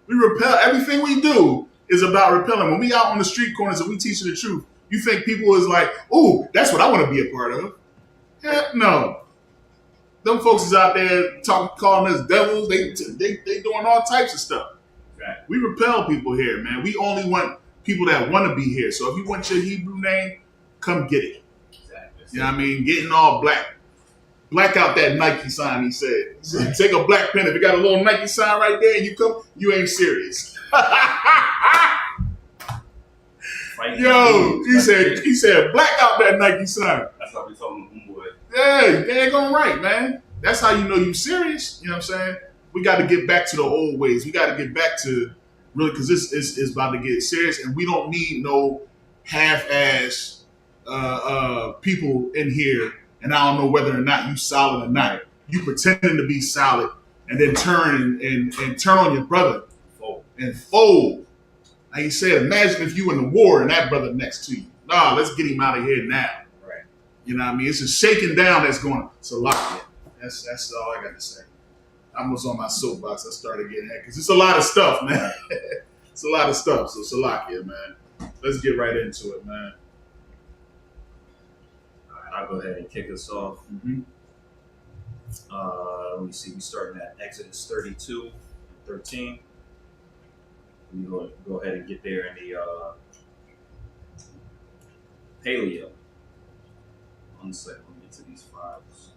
We repel. Everything we do is about repelling. When we out on the street corners and we teaching the truth, you think people is like, oh, that's what I want to be a part of. Heck no. Them folks is out there calling us devils. They doing all types of stuff. Right. We repel people here, man. We only want people that want to be here. So if you want your Hebrew name, come get it. Exactly. You know what I mean? Getting all black. Black out that Nike sign, he said. Right. Take a black pen. If you got a little Nike sign right there and you come, you ain't serious. Yo, he said, black out that Nike sign. That's how we told him, boy. Yeah, they ain't going right, man. That's how you know you serious. You know what I'm saying? We got to get back to the old ways. We got to get back to really, because this is about to get serious, and we don't need no half-ass people in here. And I don't know whether or not you solid or not. You pretending to be solid and then turn and turn on your brother and fold. Like you said, imagine if you in the war and that brother next to you. Nah, let's get him out of here now. Right. You know what I mean? It's a shaking down that's going on. Salakia. That's all I got to say. I was on my soapbox. I started getting that because it's a lot of stuff, man. It's a lot of stuff. So Salakia, man. Let's get right into it, man. I'll go ahead and kick us off. Mm-hmm. Let me see. We're starting at Exodus 32, 13. We're going to go ahead and get there in the paleo. One second. Let me get to these files.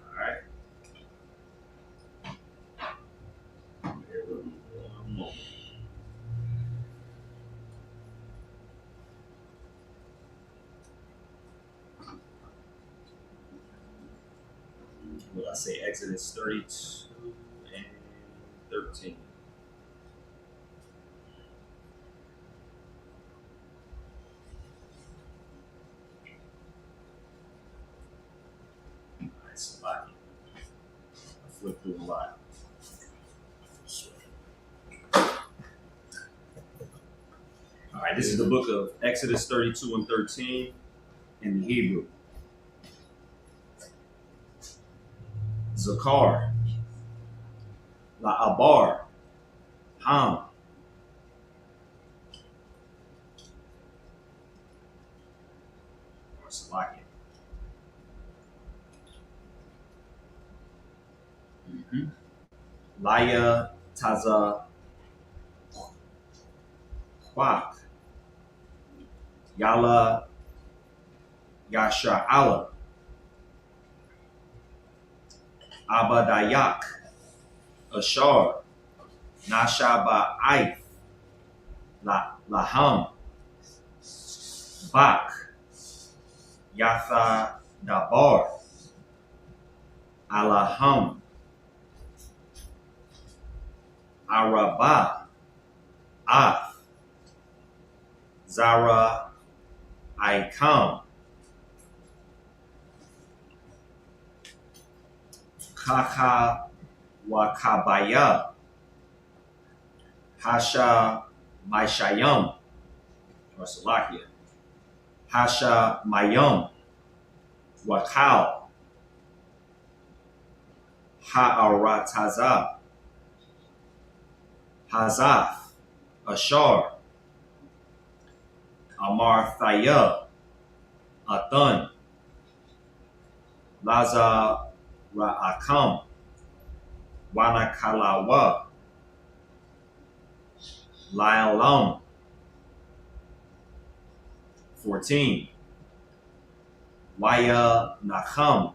All right. Here we go. what did I say? Exodus 32 and 13. All right, so I flipped through a lot. All right, this is the book of Exodus 32 and 13 in the Hebrew. Zakar, La'abar, Ham, or Salakia. Laya, Taza, Quak, Yala, Yasha Allah, Abadayak, Ashar, Nashaba Aif, Laham, Bak, Yatha Dabar, Alaham, Araba, Af, Zara, Aikam, Kaka, Wakabaya, Hasha, Maishayam, or Salakia, Hasha, Mayam, Wakal, Ha'arataza, Hazaf, Ashar, Amarthaya, Athan, Laza Ra'akam, Wanakalawa, Lailam. 14. Waya Nacham,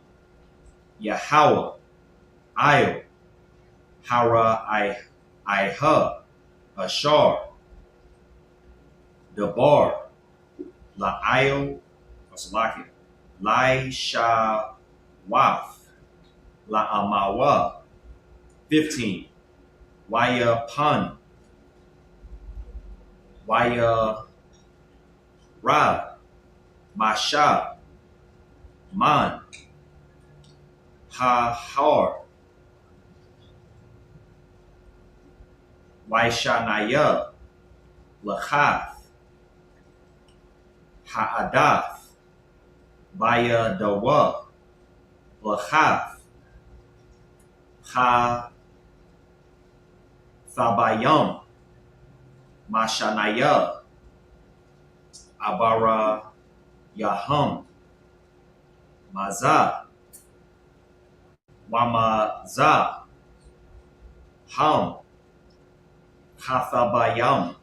Yahweh, Io, Hara Iha, Ashar, Dabar, La'io, or Salakia, Lai Shawaf, La'amawa. 15. Waya Pan, Waya Ra, Masha, Man, Ha-har, Waishanaya, Lachath, Ha'adath, Baya Dawa, Lachath, Ha Thabayam, Mashanaya, Abara Yaham, Maza, Wamaza, Ham, Hathabayam.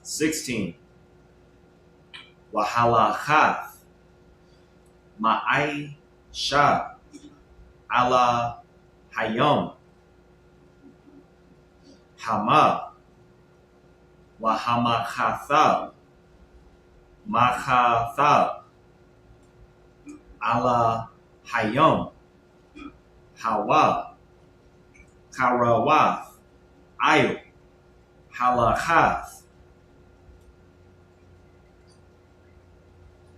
16. Wahalachath, Ma'aisha, Ala Hayam, Hama, Wahamakatha, Makatha, Ala Hayam, Hawa, Karawath, Ayu, Halachath,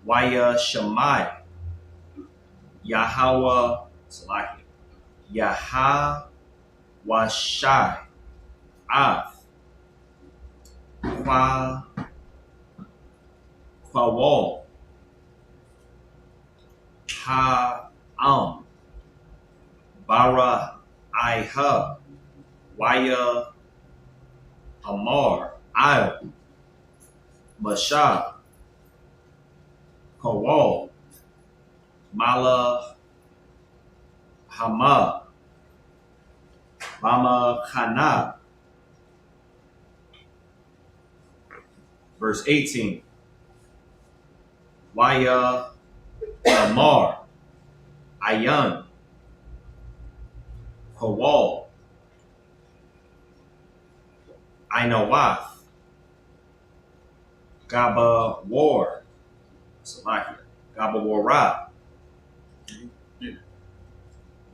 Waya Shemai, Yahweh, Salakia, Yahawashai, Av, Quawal, Ha'am, Bara Iha, Waya Amar, Al, Masha, Kawal, Mala Hama, Mama Khana. Verse 18. Waya Amar, Ayan, Kawal, Ainawath, Gaba War, Salakia, Gaba Wara,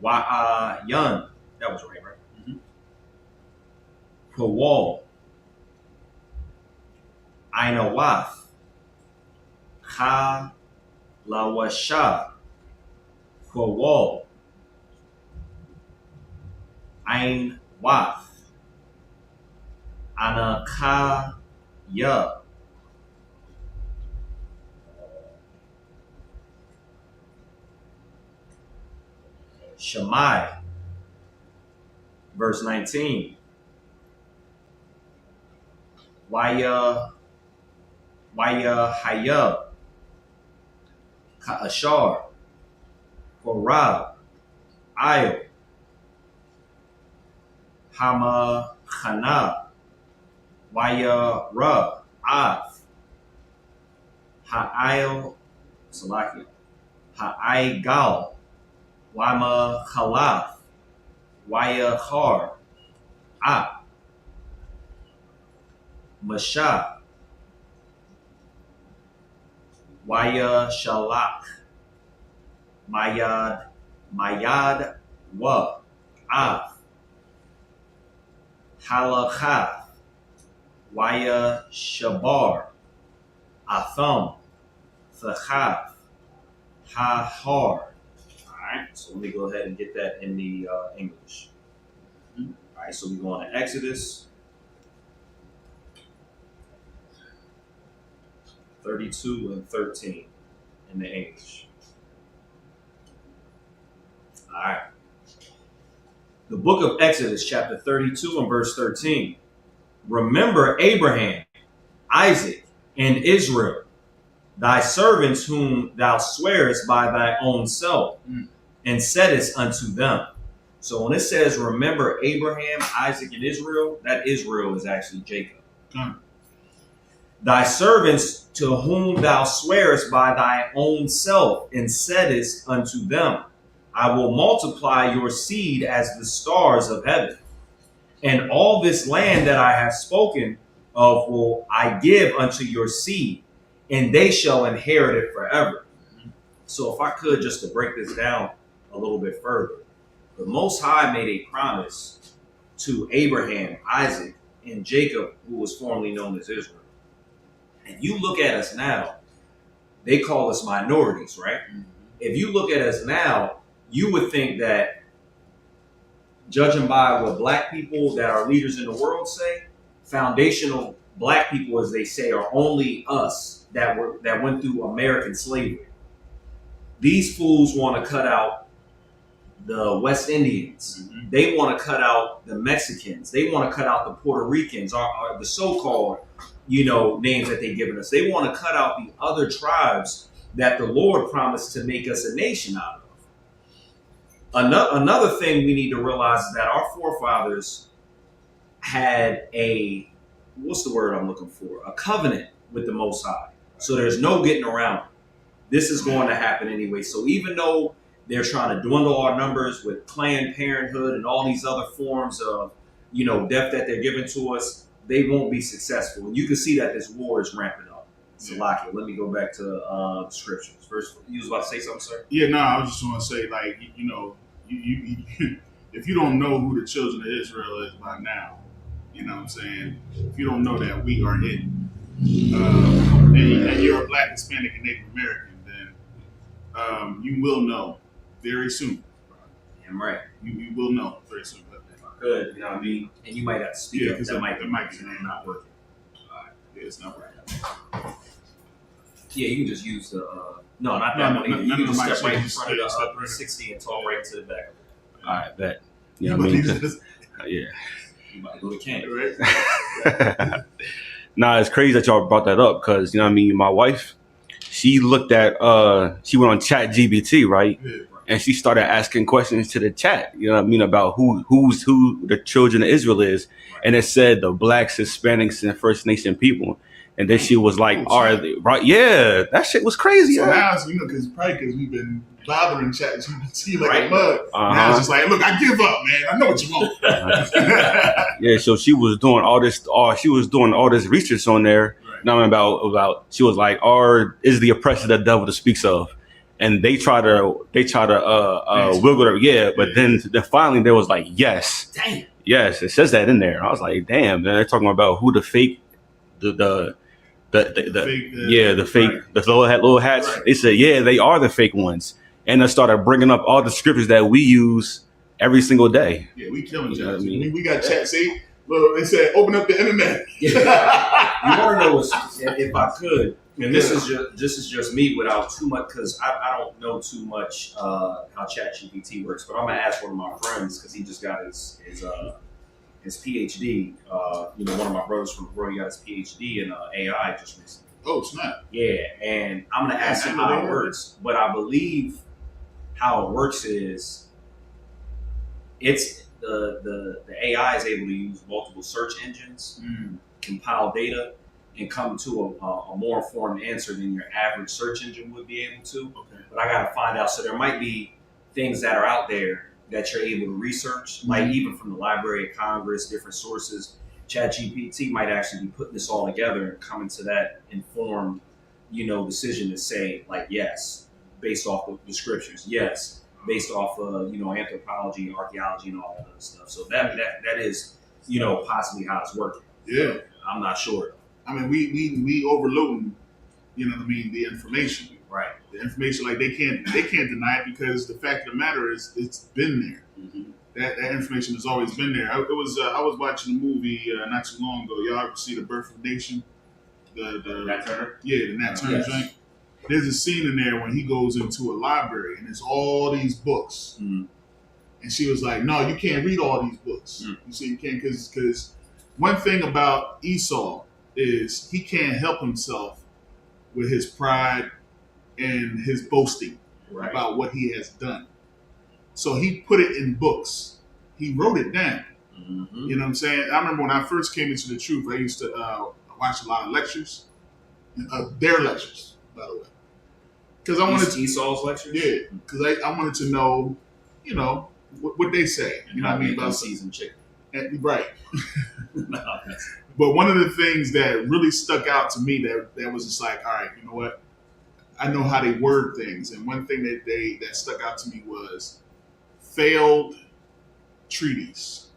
Wa'ayan. That was right? Mm-hmm. Kawal. Ainawath. Ha Lawasha. Kawal. Ain Wath. Anakaya. Shammai. Verse 19. Waya Haya. Ka'ashar. Korab. Ayo. Hama Chana. Waya Ra. Av. Ha'ayo. Salakia. Ha'aigal. Wama Chalaf. Waya Har. Ap. Masha. Waya Shalak. Mayad Wa. Av. Halachath. Waya Shabar. Atham. Thachav. Hahar. Alright, so let me go ahead and get that in the English. Alright, so we go on to Exodus 32 and 13 in the English. Alright. The book of Exodus, chapter 32 and verse 13. Remember Abraham, Isaac, and Israel, thy servants whom thou swearest by thy own self, and saidest unto them. So when it says remember Abraham, Isaac, and Israel, that Israel is actually Jacob. Thy servants to whom thou swearest by thy own self, and saidest unto them, I will multiply your seed as the stars of heaven. And all this land that I have spoken of will I give unto your seed, and they shall inherit it forever. So if I could, just to break this down a little bit further, the Most High made a promise to Abraham, Isaac, and Jacob, who was formerly known as Israel. And you look at us now, they call us minorities, right? If you look at us now, you would think that, judging by what black people that are leaders in the world say, foundational black people, as they say, are only us that went through American slavery. These fools want to cut out the West Indians. They want to cut out the Mexicans. They want to cut out the Puerto Ricans, or the so-called, names that they've given us. They want to cut out the other tribes that the Lord promised to make us a nation out of. Another thing we need to realize is that our forefathers had a covenant with the Most High. So there's no getting around it. This is going to happen anyway. So even though they're trying to dwindle our numbers with Planned Parenthood and all these other forms of, death that they're giving to us, they won't be successful. And you can see that this war is ramping up. Salakia, let me go back to the scriptures. First, you was about to say something, sir? Yeah, no, I was just want to say, you if you don't know who the children of Israel is by now, you know what I'm saying? If you don't know that we are it, and you're a Black, Hispanic, and Native American, then you will know very soon. Damn right. You will know very soon. Good, you know what I mean? And you might have to speak up, because that might be not working. Yeah, it's not right. Yeah, you can just use the, no, not No, that no, one. no, You no, can just no, step right in just front of step the right. 60 and talk right to the back of it. All right, bet. You know what I mean? Yeah. You might go to Canada. Right? Nah, it's crazy that y'all brought that up because, my wife, she looked at, she went on Chat GBT, right? Yeah. And she started asking questions to the chat, about who the children of Israel is. And it said the Blacks, Hispanics, and First Nation people. And then she was like, are they, right? Yeah, that shit was crazy. So yeah. now, because we've been bothering Chat GPT like Right. a mug. Now it's just like, look, I give up, man. I know what you want. Yeah, so she was doing all this research on there. Right. About she was like, is the oppressor the devil that speaks of? and they try to wiggle it. Yeah, but then finally there was like, yes. Damn. Yes, it says that in there. I was like, damn, man, they're talking about who the fake, the little hats. Right. They said, yeah, they are the fake ones. And they started bringing up all the scriptures that we use every single day. Yeah, we killing You know what I chat. mean? We got chat. See, look, they said open up the internet. You want to know what's, if I could, and this is just me without too much, because I don't know too much how ChatGPT works, but I'm gonna ask one of my friends because he just got his PhD. One of my brothers from the world, he got his PhD in AI just recently. Oh snap! Yeah, and I'm gonna ask him how it works. But I believe how it works is it's the AI is able to use multiple search engines, compile data, and come to a more informed answer than your average search engine would be able to. Okay. But I gotta find out. So there might be things that are out there that you're able to research, like even from the Library of Congress, different sources. ChatGPT might actually be putting this all together and coming to that informed, decision to say like yes, based off of the scriptures, yes, based off of anthropology, archaeology, and all that other stuff. So that is possibly how it's working. Yeah, I'm not sure. I mean we overloading, the information. Right. The information, like they can't deny it because the fact of the matter is it's been there. Mm-hmm. That information has always been there. I was watching a movie not too long ago. Y'all ever see The Birth of a Nation? The Nat Turner? Yeah, the Nat Turner Yes. joint. There's a scene in there when he goes into a library and there's all these books. Mm-hmm. And she was like, "No, you can't read all these books. Mm. You see, you can't because one thing about Esau is he can't help himself with his pride and his boasting Right. about what he has done. So he put it in books. He wrote it down. Mm-hmm. You know what I'm saying? I remember when I first came into the truth, I used to watch a lot of lectures, their lectures, by the way, because I wanted to, Esau's lectures. yeah, because I wanted to know, what they say. And You know how what I mean? to make About seasoned chicken. right. No, that's- But one of the things that really stuck out to me that was just like, all right, you know what? I know how they word things, and one thing that stuck out to me was failed treaties.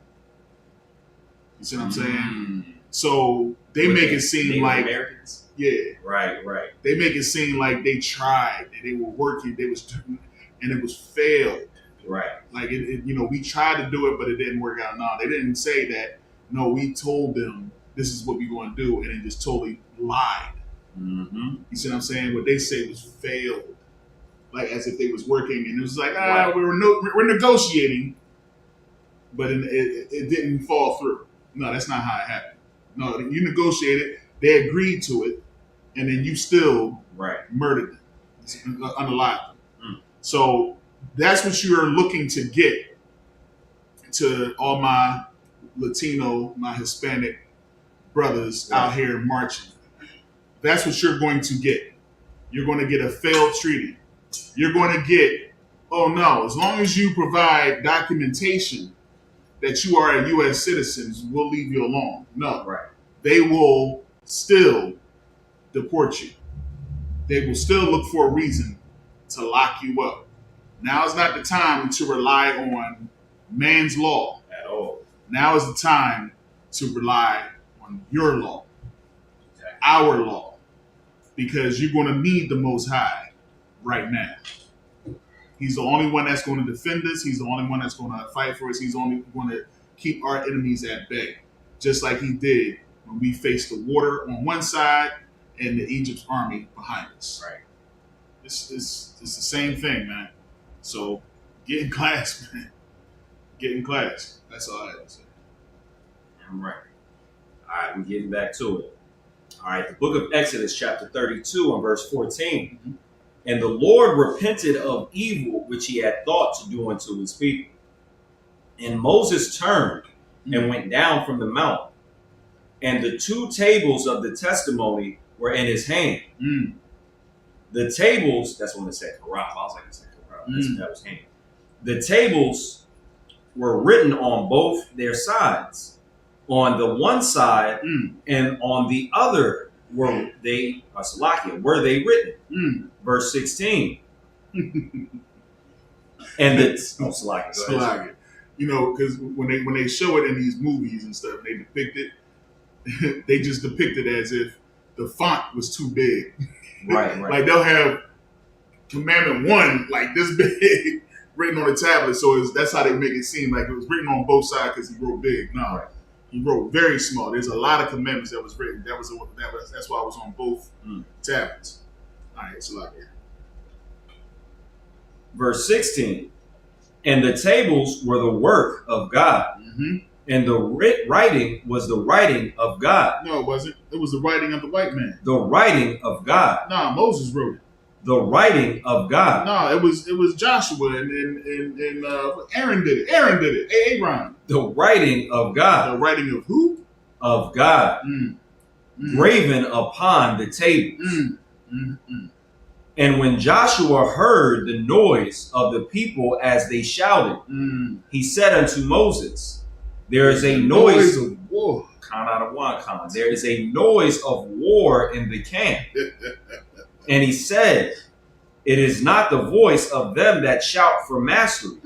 You see what I'm saying? So they make it seem Native like, Americans. yeah, Right. they make it seem like they tried, that they were working, and it was failed. Right. Like we tried to do it, but it didn't work out. No, they didn't say that. No, we told them this is what we're going to do, and they just totally lied. Mm-hmm. You see what I'm saying? What they say was failed, like as if they was working, and it was like, Right. we're negotiating, but it didn't fall through. No, that's not how it happened. No, you negotiated, they agreed to it, and then you still murdered them, unalived them. So that's what you're looking to get to all my Latino, my Hispanic brothers out here marching. That's what you're going to get. You're going to get a failed treaty. You're going to get, oh no, as long as you provide documentation that you are a U.S. citizen, we'll leave you alone. No. Right. They will still deport you. They will still look for a reason to lock you up. Now is not the time to rely on man's law. At all. Now is the time to rely on your law, our law, because you're going to need the Most High right now. He's the only one that's going to defend us. He's the only one that's going to fight for us. He's only going to keep our enemies at bay, just like he did when we faced the water on one side and the Egypt's army behind us. Right. It's the same thing, man. So get in class, man. Get in class. That's all I have to say. I'm right. All right, we're getting back to it. All right, the book of Exodus, chapter 32 and verse 14. Mm-hmm. And the Lord repented of evil which he had thought to do unto his people. And Moses turned and went down from the mount, and the 2 tables of the testimony were in his hand. The tables, that's when it said Karab. I was like, it said Karab. That was hand. The tables were written on both their sides. On the one side and on the other were they written. Verse 16. And it's Slack. You know, because when they show it in these movies and stuff, they depict it. They just depict it as if the font was too big. Right. Like they'll have Commandment 1 like this big written on the tablet, so that's how they make it seem like it was written on both sides because he wrote big. No, Right. He wrote very small. There's a lot of commandments that was written. That's why it was on both tablets. All right, so like here. Verse 16. And the tables were the work of God, and the writing was the writing of God. No, it wasn't. It was the writing of the white man. The writing of God. Nah, Moses wrote it. The writing of God. No, it was Joshua and Aaron did it. Aaron did it. Aaron. The writing of God. The writing of who? Of God. Graven upon the tables. And when Joshua heard the noise of the people as they shouted, he said unto Moses, there is a noise of war. There is a noise of war in the camp. And he said, it is not the voice of them that shout for mastery,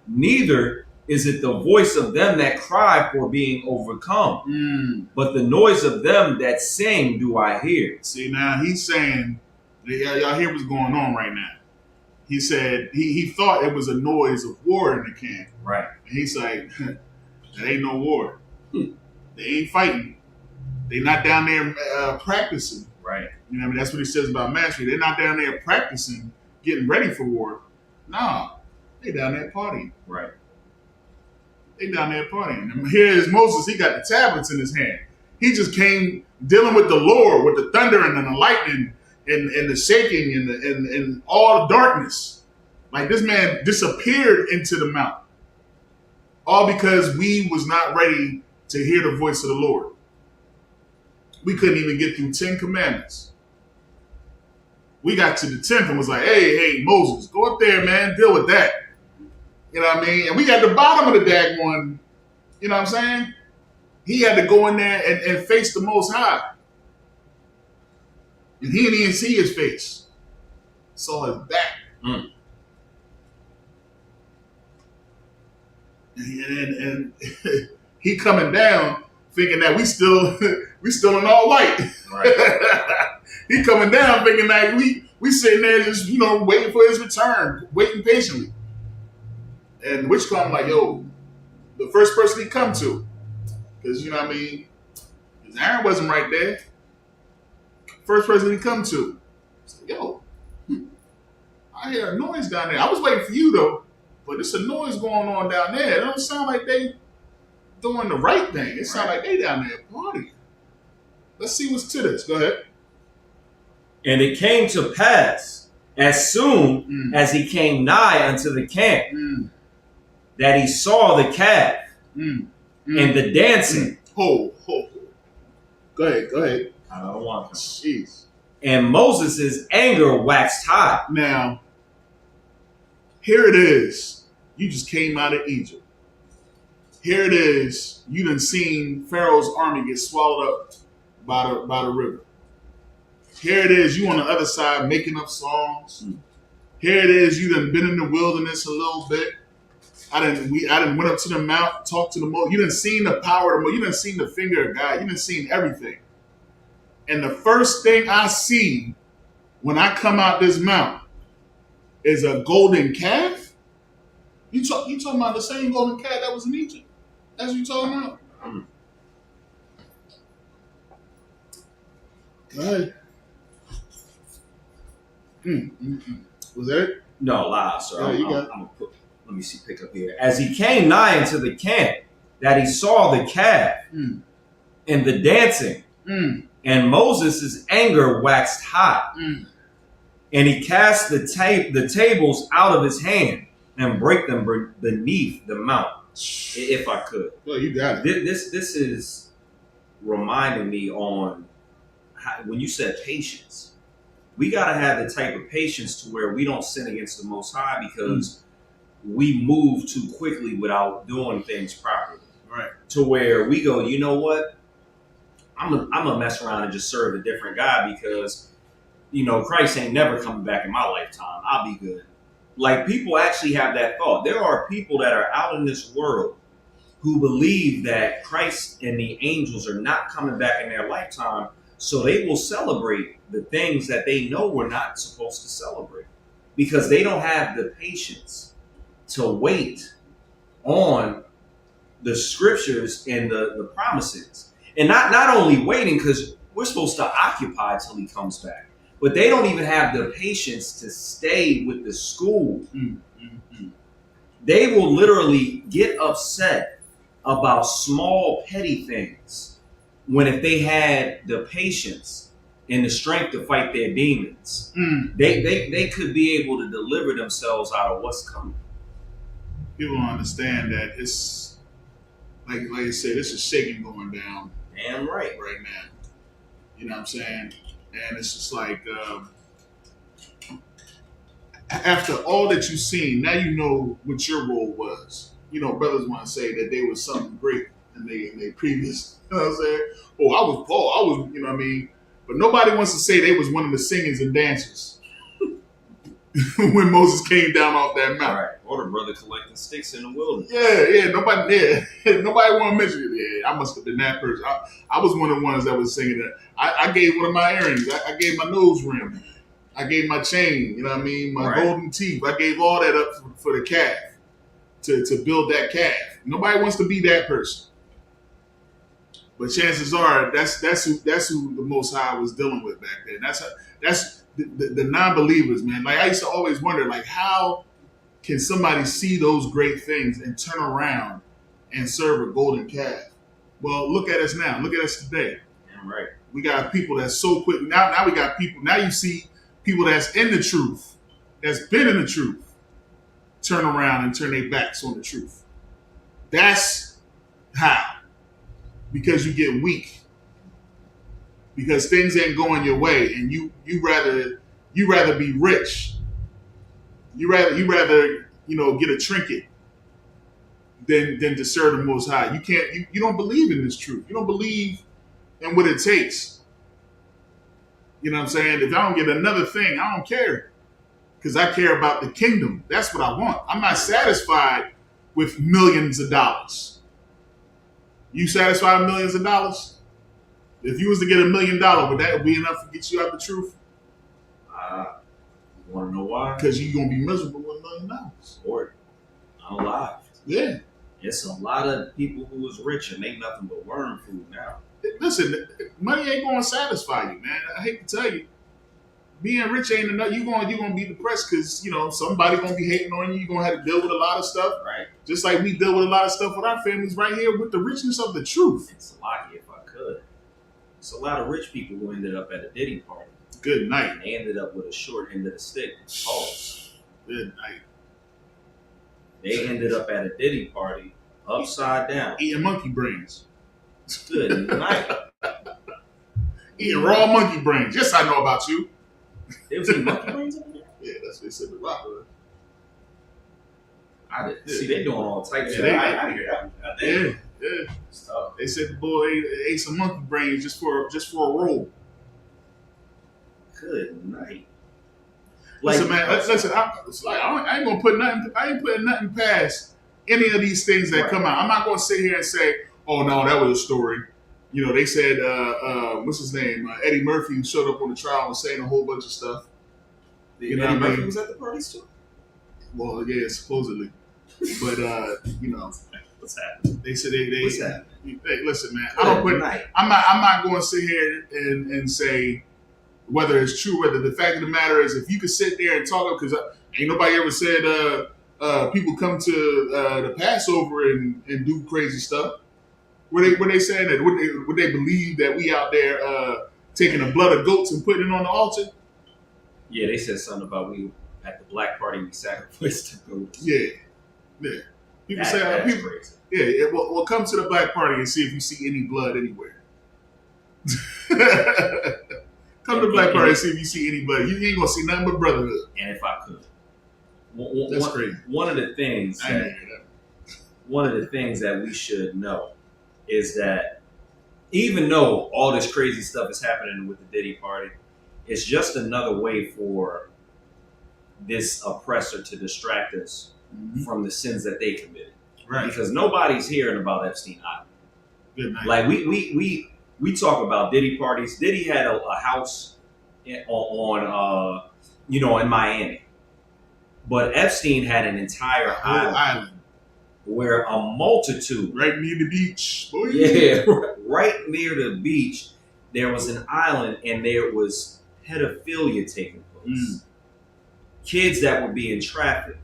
neither is it the voice of them that cry for being overcome, but the noise of them that sing do I hear. See, now he's saying, y'all hear what's going on right now. He said he thought it was a noise of war in the camp. Right. And he's like, that ain't no war. They ain't fighting. They not down there practicing. Right. You know what I mean? That's what he says about mastery. They're not down there practicing, getting ready for war. Nah, they down there partying. Right. They down there partying. And here is Moses. He got the tablets in his hand. He just came dealing with the Lord, with the thunder and the lightning and the shaking and all the darkness. Like this man disappeared into the mountain. All because we was not ready to hear the voice of the Lord. We couldn't even get through 10 commandments. We got to the 10th and was like, hey, Moses, go up there, man, deal with that. You know what I mean? And we got the bottom of the dag one, you know what I'm saying? He had to go in there and face the Most High. And he didn't even see his face. Saw his back. And he coming down thinking that we still in all white. Right. He coming down thinking that we sitting there just, waiting for his return, waiting patiently. And which come like, yo, the first person he come to, because you know what I mean, because Aaron wasn't right there. First person he come to, it's like, yo, I hear a noise down there. I was waiting for you though, but it's a noise going on down there. It don't sound like they doing the right thing. It sounds like they down there partying. Let's see what's to this. Go ahead. And it came to pass, as soon as he came nigh unto the camp, that he saw the calf and the dancing. Hold. Go ahead. I don't want to. Jeez. And Moses' anger waxed hot. Now, here it is. You just came out of Egypt. Here it is. You done seen Pharaoh's army get swallowed up by the river. Here it is. You on the other side making up songs. Here it is. You done been in the wilderness a little bit. I done went up to the mount, talked to the Most. You done seen the power of the Most. You done seen the finger of God. You done seen everything. And the first thing I see when I come out this mount is a golden calf. You talking about the same golden calf that was in Egypt? That's what you talking about? Go ahead. Was that it? No, lie, sir. Yeah, let me see, pick up here. As he came nigh into the camp, that he saw the calf and the dancing, and Moses' anger waxed hot, and he cast the tables out of his hand and break them beneath the mount. If I could. Well, you got it. This is reminding me on when you said patience. We got to have the type of patience to where we don't sin against the Most High because we move too quickly without doing things properly. Right. To where we go, you know what? I'm gonna mess around and just serve a different God because Christ ain't never coming back in my lifetime. I'll be good. Like, people actually have that thought. There are people that are out in this world who believe that Christ and the angels are not coming back in their lifetime, so they will celebrate the things that they know we're not supposed to celebrate because they don't have the patience to wait on the scriptures and the promises. And not only waiting, because we're supposed to occupy till he comes back, but they don't even have the patience to stay with the school. They will literally get upset about small petty things when if they had the patience and the strength to fight their demons, they could be able to deliver themselves out of what's coming. People don't understand that it's like I said, this is shaking going down. Damn right. Right now. You know what I'm saying? And it's just like after all that you've seen, now you know what your role was. Brothers want to say that they was something great in their previous, you know what I'm saying? Oh, I was Paul. I was, you know what I mean? But nobody wants to say they was one of the singers and dancers when Moses came down off that mountain. Right. Or the brother collecting sticks in the wilderness. Yeah. Nobody want to mention it. Yeah, I must have been that person. I was one of the ones that was singing that. I gave one of my earrings. I gave my nose ring. I gave my chain. You know what I mean? My golden teeth. I gave all that up for the calf. To build that calf. Nobody wants to be that person. But chances are that's who the Most High was dealing with back then. That's the non-believers, man. Like, I used to always wonder, like, how can somebody see those great things and turn around and serve a golden calf? Well, look at us now. Look at us today. Damn right. We got people that's so quick. Now we got people. Now you see people that's in the truth, that's been in the truth, turn around and turn their backs on the truth. That's how. Because you get weak. Because things ain't going your way, and you rather be rich. You rather get a trinket than to serve the Most High. You don't believe in this truth. You don't believe in what it takes. You know what I'm saying? If I don't get another thing, I don't care. Because I care about the kingdom. That's what I want. I'm not satisfied with millions of dollars. You satisfied with millions of dollars? If you was to get $1 million, would that be enough to get you out the truth? You want to know why? Because you're going to be miserable with $1 million. Or I'm alive. Yeah. It's a lot of people who was rich and they nothing but worm food now. Listen, money ain't going to satisfy you, man. I hate to tell you. Being rich ain't enough. You're gonna be depressed because somebody gonna be hating on you. You're gonna have to deal with a lot of stuff. Right. Just like we deal with a lot of stuff with our families right here with the richness of the truth. It's lucky if I could. It's a lot of rich people who ended up at a Diddy party. Good night. And they ended up with a short end of the stick. Pause. Good night. They ended up at a Diddy party upside down. Eating monkey brains. Good night. Eating raw monkey brains. Yes, I know about you. There was any monkey brains over there? Yeah, that's what they said. The rock was. I did. See, they doing all types of. I hear that. Yeah. They said the boy ate some monkey brains just for a roll. Good night. Listen, man. Listen. I ain't gonna put nothing. I ain't putting nothing past any of these things that come out. I'm not gonna sit here and say, "Oh no, that was a story." They said, what's his name? Eddie Murphy showed up on the trial and saying a whole bunch of stuff. Eddie Murphy was at the parties too? Well, yeah, supposedly. But, what's happening? They said what's happening? Hey, listen, man. I'm not going to sit here and say whether it's true, whether the fact of the matter is if you could sit there and talk, because ain't nobody ever said people come to the Passover and do crazy stuff. Were they saying that? Would they believe that we out there taking the blood of goats and putting it on the altar? Yeah, they said something about we at the black party we sacrificed the goats. Yeah. People say people. Crazy. Yeah. Well, come to the black party and see if you see any blood anywhere. Come to the black party and see if you see any blood. You ain't gonna see nothing but brotherhood. And if I could, that's crazy. One of the things that we should know is that even though all this crazy stuff is happening with the Diddy party, It's just another way for this oppressor to distract us from the sins that they committed. Right. Because nobody's hearing about Epstein Island. Good night. Like we talk about Diddy parties. Diddy had a house on in Miami, but Epstein had an entire island where a multitude right near the beach. Boy. Yeah, right near the beach, there was an island, and there was pedophilia taking place. Kids that were being trafficked,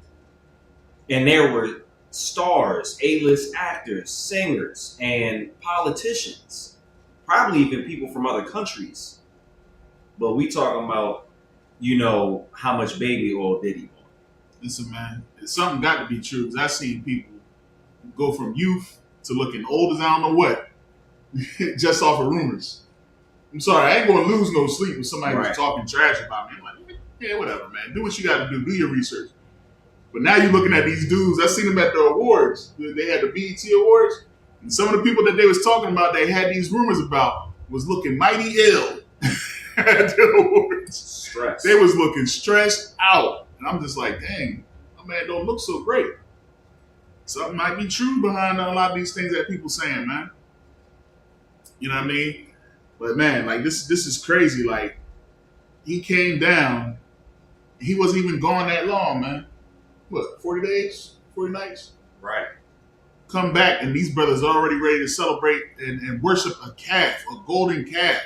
and there were stars, A-list actors, singers, and politicians, probably even people from other countries. But we talking about, how much baby oil did he want? Listen, man, something got to be true, because I've seen people go from youth to looking old as I don't know what, just off of rumors. I'm sorry, I ain't going to lose no sleep when somebody was talking trash about me. I'm like, yeah, whatever, man. Do what you got to do. Do your research. But now you're looking at these dudes. I seen them at the awards. They had the BET Awards. And some of the people that they was talking about, they had these rumors about, was looking mighty ill at the awards. Stress. They was looking stressed out. And I'm just like, dang, my man don't look so great. Something might be true behind a lot of these things that people saying, man. You know what I mean? But man, like this is crazy. Like, he came down. He wasn't even gone that long, man. What, 40 days? 40 nights? Right. Come back, and these brothers are already ready to celebrate and worship a calf, a golden calf.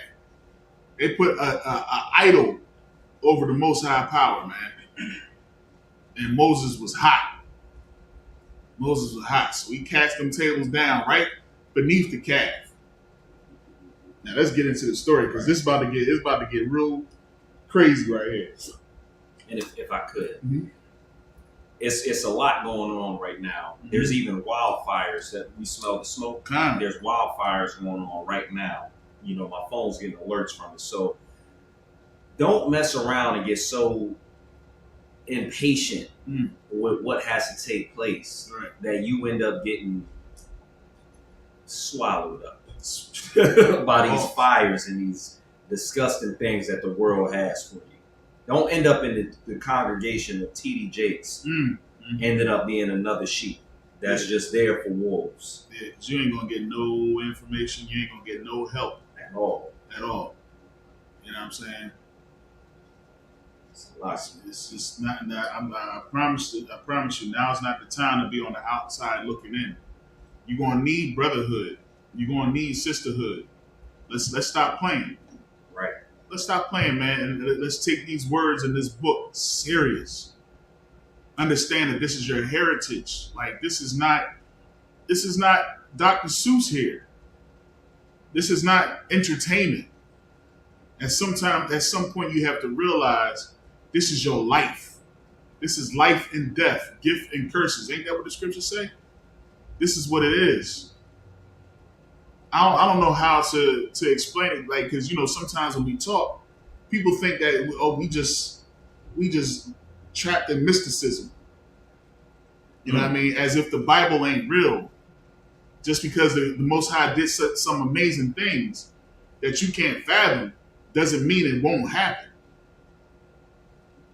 They put a idol over the Most High power, man. And Moses was hot. Moses was hot. So he cast them tables down right beneath the calf. Now let's get into the story, because it's about to get real crazy right here. And if I could, it's a lot going on right now. There's even wildfires that we smell the smoke. There's wildfires going on right now. My phone's getting alerts from it. So don't mess around and get so impatient with what has to take place that you end up getting swallowed up by these fires and these disgusting things that the world has for you. Don't end up in the congregation of T.D. Jakes ended up being another sheep that's just there for wolves. Yeah, 'cause you ain't going to get no information. You ain't going to get no help. At all. At all. You know what I'm saying? It's just not. I promise you. Now is not the time to be on the outside looking in. You're gonna need brotherhood. You're gonna need sisterhood. Let's stop playing. Right. Let's stop playing, man, and let's take these words in this book serious. Understand that this is your heritage. Like, this is not Dr. Seuss here. This is not entertainment. At some point, you have to realize this is your life. This is life and death, gift and curses. Ain't that what the scriptures say? This is what it is. I don't know how to explain it, like, because sometimes when we talk, people think that we just trapped in mysticism. You know what I mean? As if the Bible ain't real. Just because the Most High did some amazing things that you can't fathom doesn't mean it won't happen.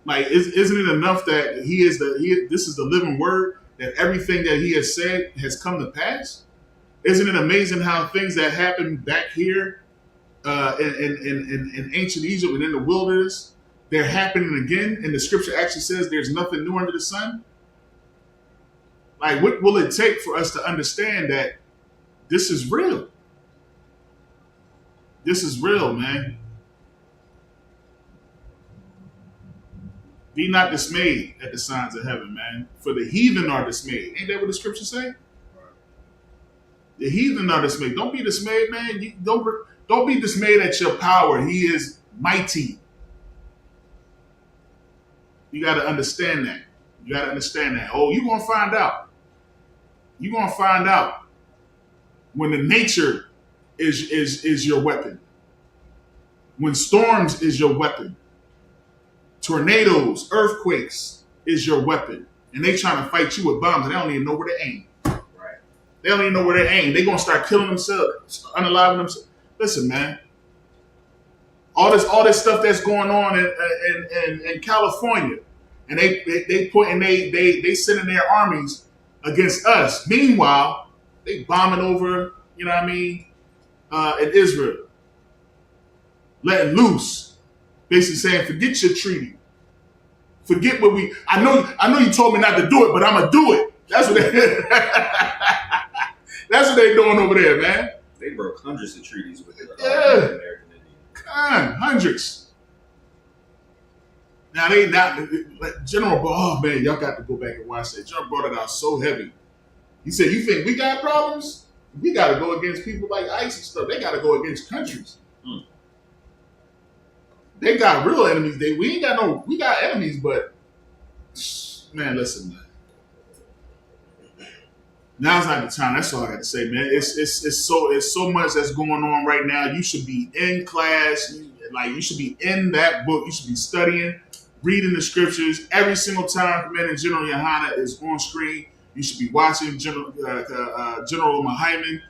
Like, isn't it enough that this is the living word, that everything that he has said has come to pass? Isn't it amazing how things that happened back here in ancient Egypt and in the wilderness, they're happening again? And the scripture actually says there's nothing new under the sun. Like, what will it take for us to understand that this is real? This is real, man. Be not dismayed at the signs of heaven, man. For the heathen are dismayed. Ain't that what the scriptures say? The heathen are dismayed. Don't be dismayed, man. Don't be dismayed at your power. He is mighty. You got to understand that. You got to understand that. Oh, you're going to find out. You're going to find out when the nature is your weapon. When storms is your weapon. Tornadoes, earthquakes is your weapon. And they trying to fight you with bombs and they don't even know where to aim. Right. They don't even know where to aim. They're going to start killing themselves, unaliving themselves. Listen, man. All this stuff that's going on in California, and they sending their armies against us. Meanwhile, they bombing over, you know what I mean, in Israel, letting loose, basically saying, forget your treaty. Forget what we. I know you told me not to do it, but I'm gonna do it. That's what that's what they're doing over there, man. They broke hundreds of treaties with the Yeah. American Indians. Hundreds. Now they not like General. Oh man, y'all got to go back and watch that. General brought it out so heavy. He said, "You think we got problems? We got to go against people like ICE and stuff. They got to go against countries. They got real enemies. We ain't got no. We got enemies, but man, listen, man. Now's not the time. That's all I got to say, man. It's so much that's going on right now. You should be in class. You should be in that book. You should be studying, reading the scriptures every single time Commander General Yohana is on screen. You should be watching General Mahaiman,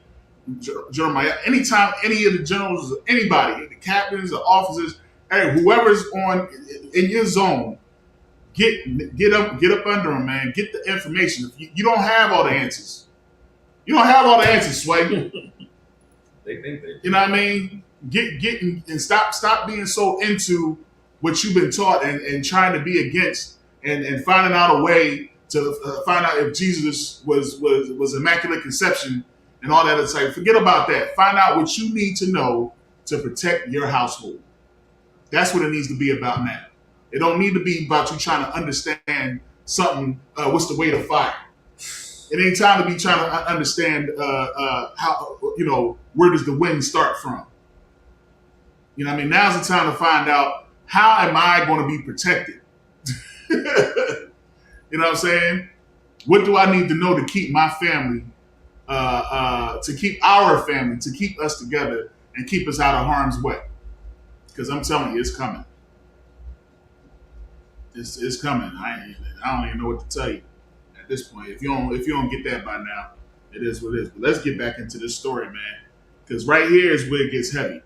General Maya. Anytime any of the generals, anybody, the captains, the officers, whoever's on in your zone, get up under them, man. Get the information. If you don't have all the answers. You don't have all the answers, Sway. They think they. You know what I mean? Get and stop being so into what you've been taught and trying to be against and finding out a way to find out if Jesus was immaculate conception and all that. It's like, forget about that. Find out what you need to know to protect your household. That's what it needs to be about now. It don't need to be about you trying to understand something. What's the way to fire? It ain't time to be trying to understand how, where does the wind start from? You know what I mean? Now's the time to find out, how am I going to be protected? You know what I'm saying? What do I need to know to keep my family, to keep our family, to keep us together and keep us out of harm's way? Because I'm telling you, it's coming. It's coming. I don't even know what to tell you at this point. If you don't get that by now, it is what it is. But let's get back into this story, man. Because right here is where it gets heavy.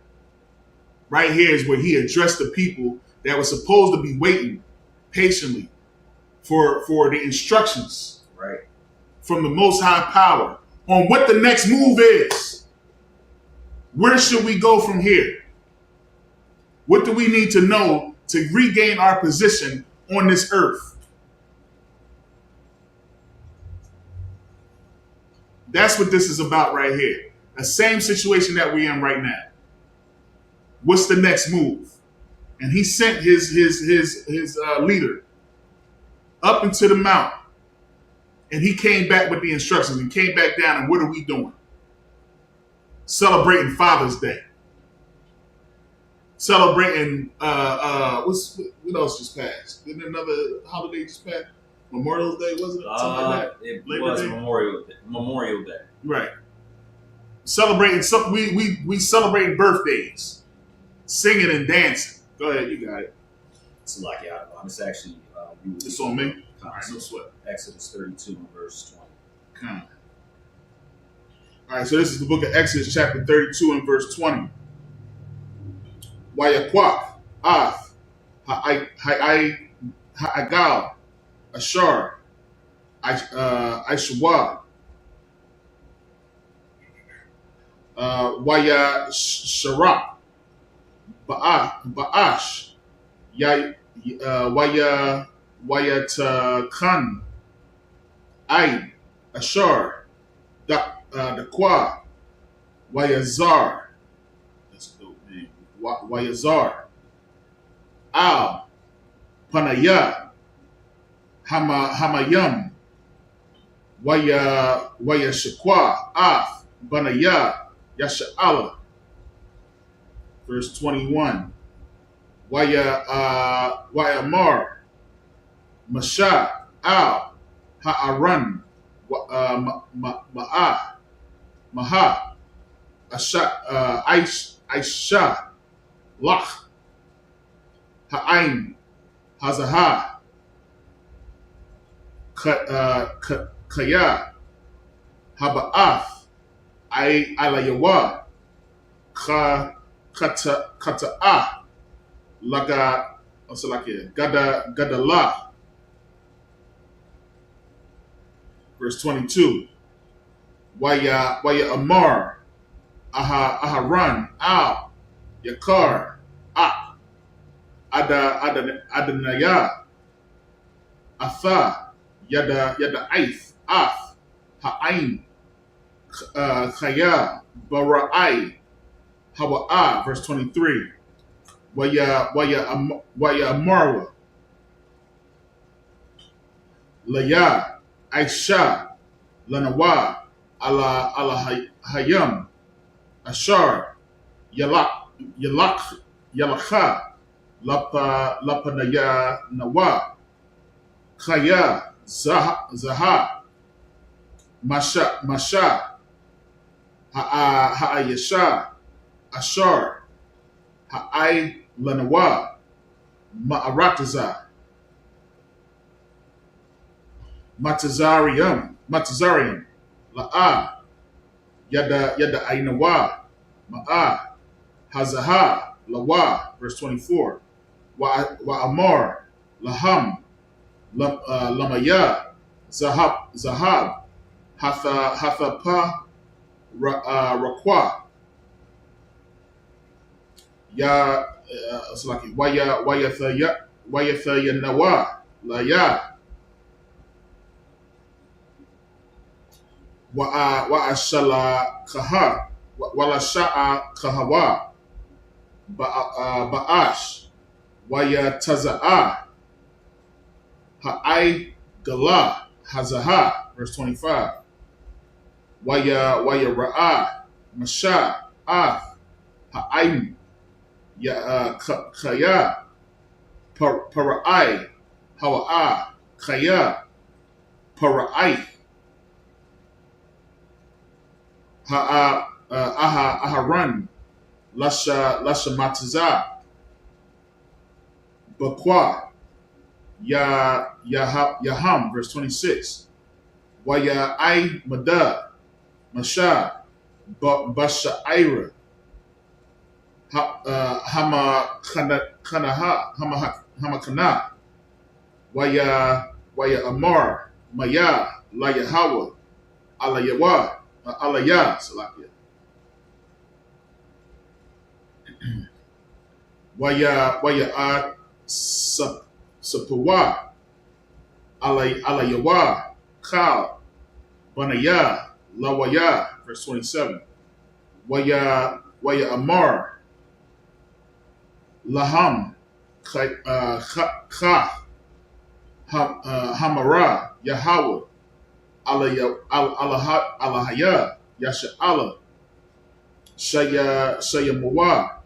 Right here is where he addressed the people that were supposed to be waiting patiently for the instructions, right, from the Most High Power on what the next move is. Where should we go from here? What do we need to know to regain our position on this earth? That's what this is about right here. The same situation that we're in right now. What's the next move? And he sent his leader up into the mountain, and he came back with the instructions and came back down. And what are we doing? Celebrating Father's Day. Celebrating what else just passed? Didn't another holiday just pass? Memorial Day, wasn't it? Something like that? It Labor was Day? Memorial Day. Right. Celebrating some we celebrating birthdays. Singing and dancing. Go ahead, you got it. It's like, yeah, it's actually It's on me. All right, no sweat. Exodus 32 and verse 20. All right, so this is the book of Exodus, chapter 32 and verse 20. Wayakwak, Af, Ha'agal, Ashar, Aishwa, Wayasharak, Ba'ash, Wayatakan, Ain, Ashar, Dakwa, Wayazar. That's a dope name. Wayazar, Al, Panaya, Hamayam, Wayashakwa, Af, Banaya, Yasha'ala. Verse 21. Wayamar, Masha, Al, Ha'aran, Maha, Aisha, Lach, Ha'ain, Hazaha, Kaya, Haba'af, Alayawa, Kata'ah, Laga, also like it, Gadalah, verse 22. Waya Amar, Aharan, Al, Yakar, Ak, Adanaya, Atha, Yada Aith, Ath, Ha'ain, Chaya, Bara'ai, Hawa'ah, verse 23. Waya Amarwa, Laya, Aisha, Lanawa, ala Hayam, Ashar, Yalakha, Lapanaya Nawa, Chaya, Zaha, Masha, Ha'ayasha, Ashar, Ha'ai Lanawa, Ma'arataza, Matazarium, La'a, Yada Ainawa, Ma'a, Hazaha, Lawa, verse 24. Wa Amar, Laham, Lamaya, Zahab, Hathapa, Rakwa, Ya, Waya Nawa, Laya, Wa'ashala Kaha, Walasha'a Kahawa, Ba'ash, Waya Taza'a, Ha'ai Gala, Hazaha, verse 25. Waya Ra'a, Masha, Ath, Ha'aim, Kaya, Para'ai, Hawa'a, Kaya, Para'ai, Aharan, Lasha Mataza, Bakwa, Yaham, verse 26. Waya Ai Mada, Masha, Bashaira, Hama Kana, Waya Amar, Maya, Layahawa, Alayawa, Alaya, Salakia. Waya Sapawa, Alayawa, Kal, Banaya, Lawaya, verse 27. Waya Amar, Laham, Kha, Hamara, Yahweh, Alahaya, Yasha'ala, Shaya Muwa,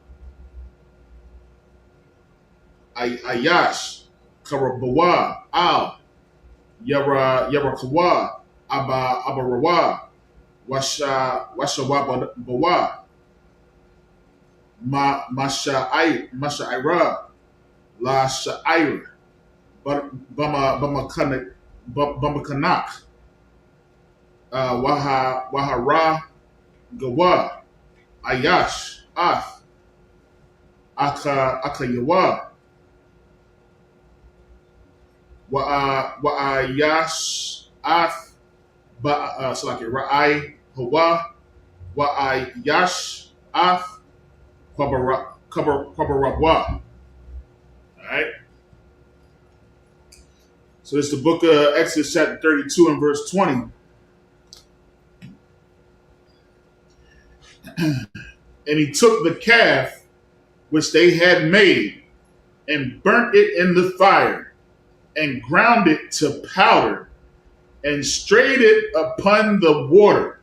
Ayash, Karabawa, Al, Yarakawa, Abarawa, Washawabawa, Masha'ira, La Sha'ira, Bamakanak, Wahara, Gawa, Ayash, Ath, Akayawa, Wa'ayash, Ath, Ra'ai, Hawa, Wa'ayash, Ath, Kwabarabwa. Alright? So it's the book of Exodus chapter 32 and verse 20. And he took the calf which they had made and burnt it in the fire and ground it to powder and strayed it upon the water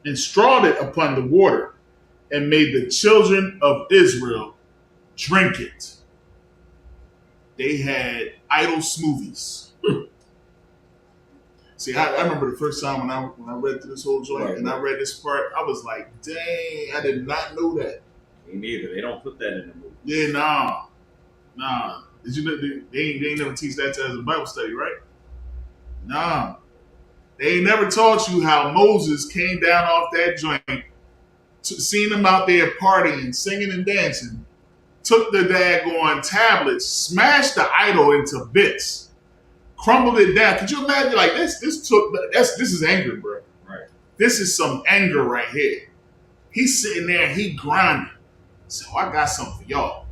and strawed it upon the water and made the children of Israel drink it. They had idol smoothies. See, I remember the first time when I read through this whole joint and I read this part, I was like, dang, I did not know that. Me neither. They don't put that in the movie. Yeah, nah. Did you know they ain't never teach that to us in Bible study, right? Nah. They ain't never taught you how Moses came down off that joint, seen them out there partying, singing and dancing, took the daggone tablets, smashed the idol into bits, crumbled it down. Could you imagine? Like this is anger, bro. Right. This is some anger right here. He's sitting there and he grinding. So I got something for y'all.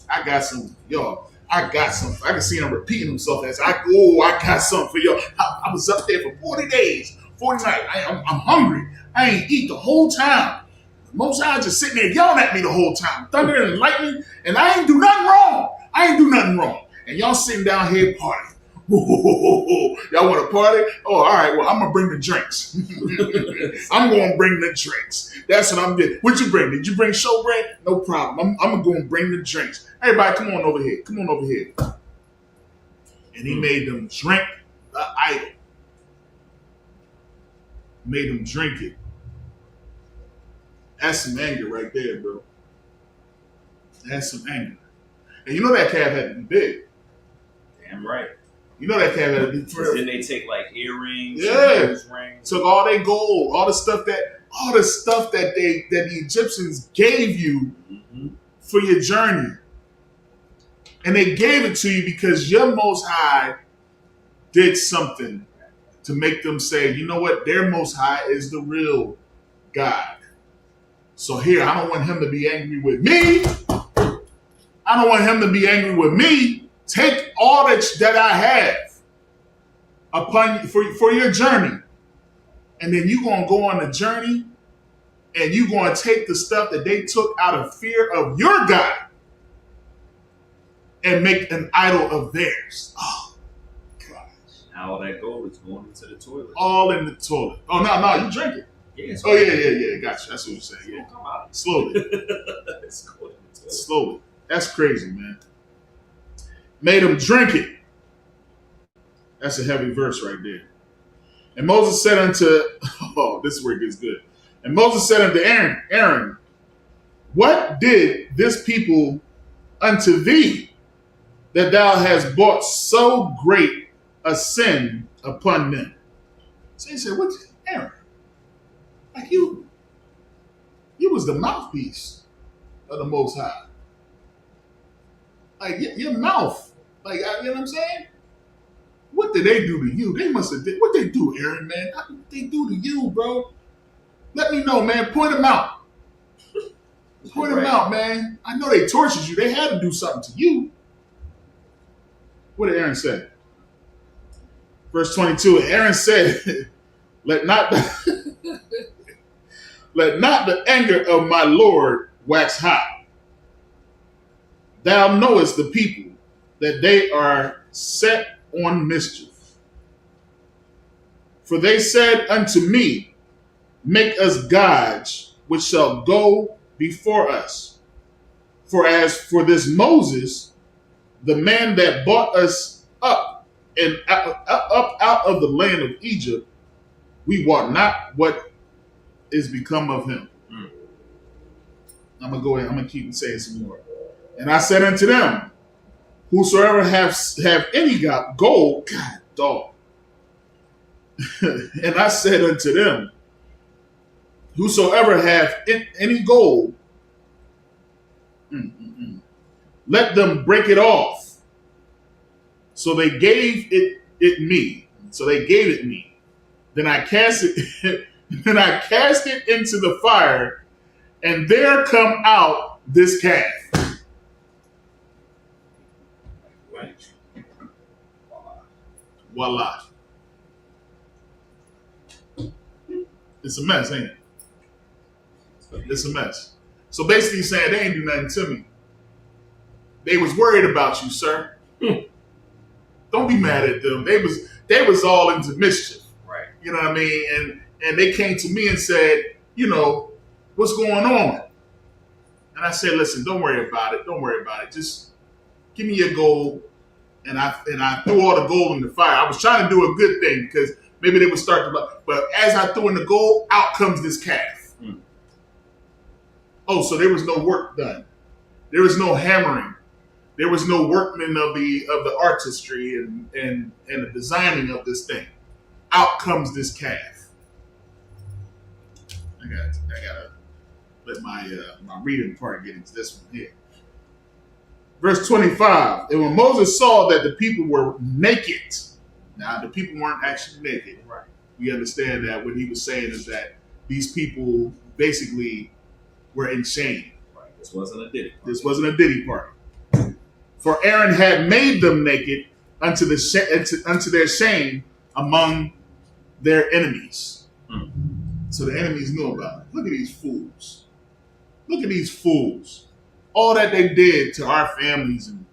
I got something for y'all. I got something. I can see him repeating himself as I got something for y'all. I was up there for 40 days, 40 nights. I'm hungry. I ain't eat the whole time. Most High just sitting there yelling at me the whole time. Thunder and lightning. And I ain't do nothing wrong. And y'all sitting down here partying. Y'all want to party? Oh, all right. Well, I'm going to bring the drinks. I'm going to bring the drinks. That's what I'm doing. What you bring? Did you bring showbread? No problem. I'm going to bring the drinks. Everybody, come on over here. And he made them drink the idol. Made them drink it. That's some anger right there, bro. That's some anger. And you know that calf had to be big. Damn right. You know that calf had to be big. Then they take like earrings, rings. rings. Took all their gold, all the stuff that the Egyptians gave you for your journey. And they gave it to you because your Most High did something to make them say, you know what, their Most High is the real God. So here, I don't want him to be angry with me. Take all that I have upon for your journey. And then you're going to go on a journey and you're going to take the stuff that they took out of fear of your God and make an idol of theirs. Oh, gosh. Now all that gold is going into the toilet. All in the toilet. Oh, no, you drink it. Yeah, oh, yeah. Gotcha. That's what you're saying. Yeah. Slowly. It's going in the toilet. Slowly. That's crazy, man. Made them drink it. That's a heavy verse right there. And Moses said unto, this is where it gets good. And Moses said unto Aaron, what did this people unto thee, that thou hast brought so great a sin upon them? So he said, what's Aaron? Like you was the mouthpiece of the Most High. Like your mouth. Like, you know what I'm saying? What did they do to you? They must have did. What they do, Aaron, man? What did they do to you, bro? Let me know, man. Point them out. Point them out, man. I know they tortured you. They had to do something to you. What did Aaron say? Verse 22, and Aaron said, let not the anger of my Lord wax hot. Thou knowest the people, that they are set on mischief. For they said unto me, make us gods which shall go before us. For as for this Moses, the man that brought us up out of the land of Egypt, we wot not what is become of him. I'm gonna go ahead. I'm gonna keep saying some more. And I said unto them, whosoever have any gold, God dog. And I said unto them, whosoever have any gold, let them break it off. So they gave it me. So they gave it me. Then I cast it. Then I cast it into the fire, and there come out this calf. Voila. It's a mess, ain't it? It's a mess. So basically he's saying they ain't do nothing to me. They was worried about you, sir. Don't be mad at them. They was all into mischief. Right. You know what I mean? And they came to me and said, you know, what's going on? And I said, listen, don't worry about it. Don't worry about it. Just give me your gold. And I threw all the gold in the fire. I was trying to do a good thing because maybe they would start to, but as I threw in the gold, out comes this calf. Oh, so there was no work done. There was no hammering. There was no workman of the artistry and the designing of this thing. Out comes this calf. I gotta let my reading part get into this one here. Verse 25. And when Moses saw that the people were naked, now the people weren't actually naked. Right. We understand that what he was saying is that these people basically were in shame. Right. This wasn't a diddy party. This wasn't a diddy party. For Aaron had made them naked unto their shame among their enemies. So the enemies knew about it. Look at these fools. Look at these fools. All that they did to our families and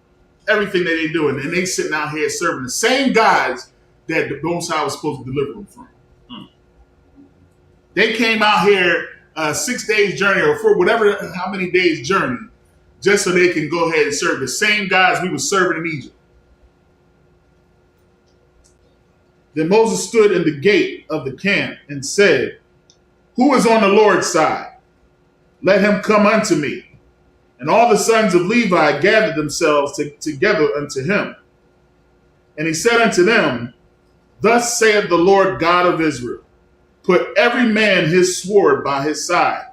everything that they do. And then they sitting out here serving the same guys that the Most High was supposed to deliver them from. They came out here 6 days journey or for whatever, how many days journey, just so they can go ahead and serve the same guys we were serving in Egypt. Then Moses stood in the gate of the camp and said, who is on the Lord's side? Let him come unto me. And all the sons of Levi gathered themselves together unto him. And he said unto them, thus saith the Lord God of Israel, put every man his sword by his side,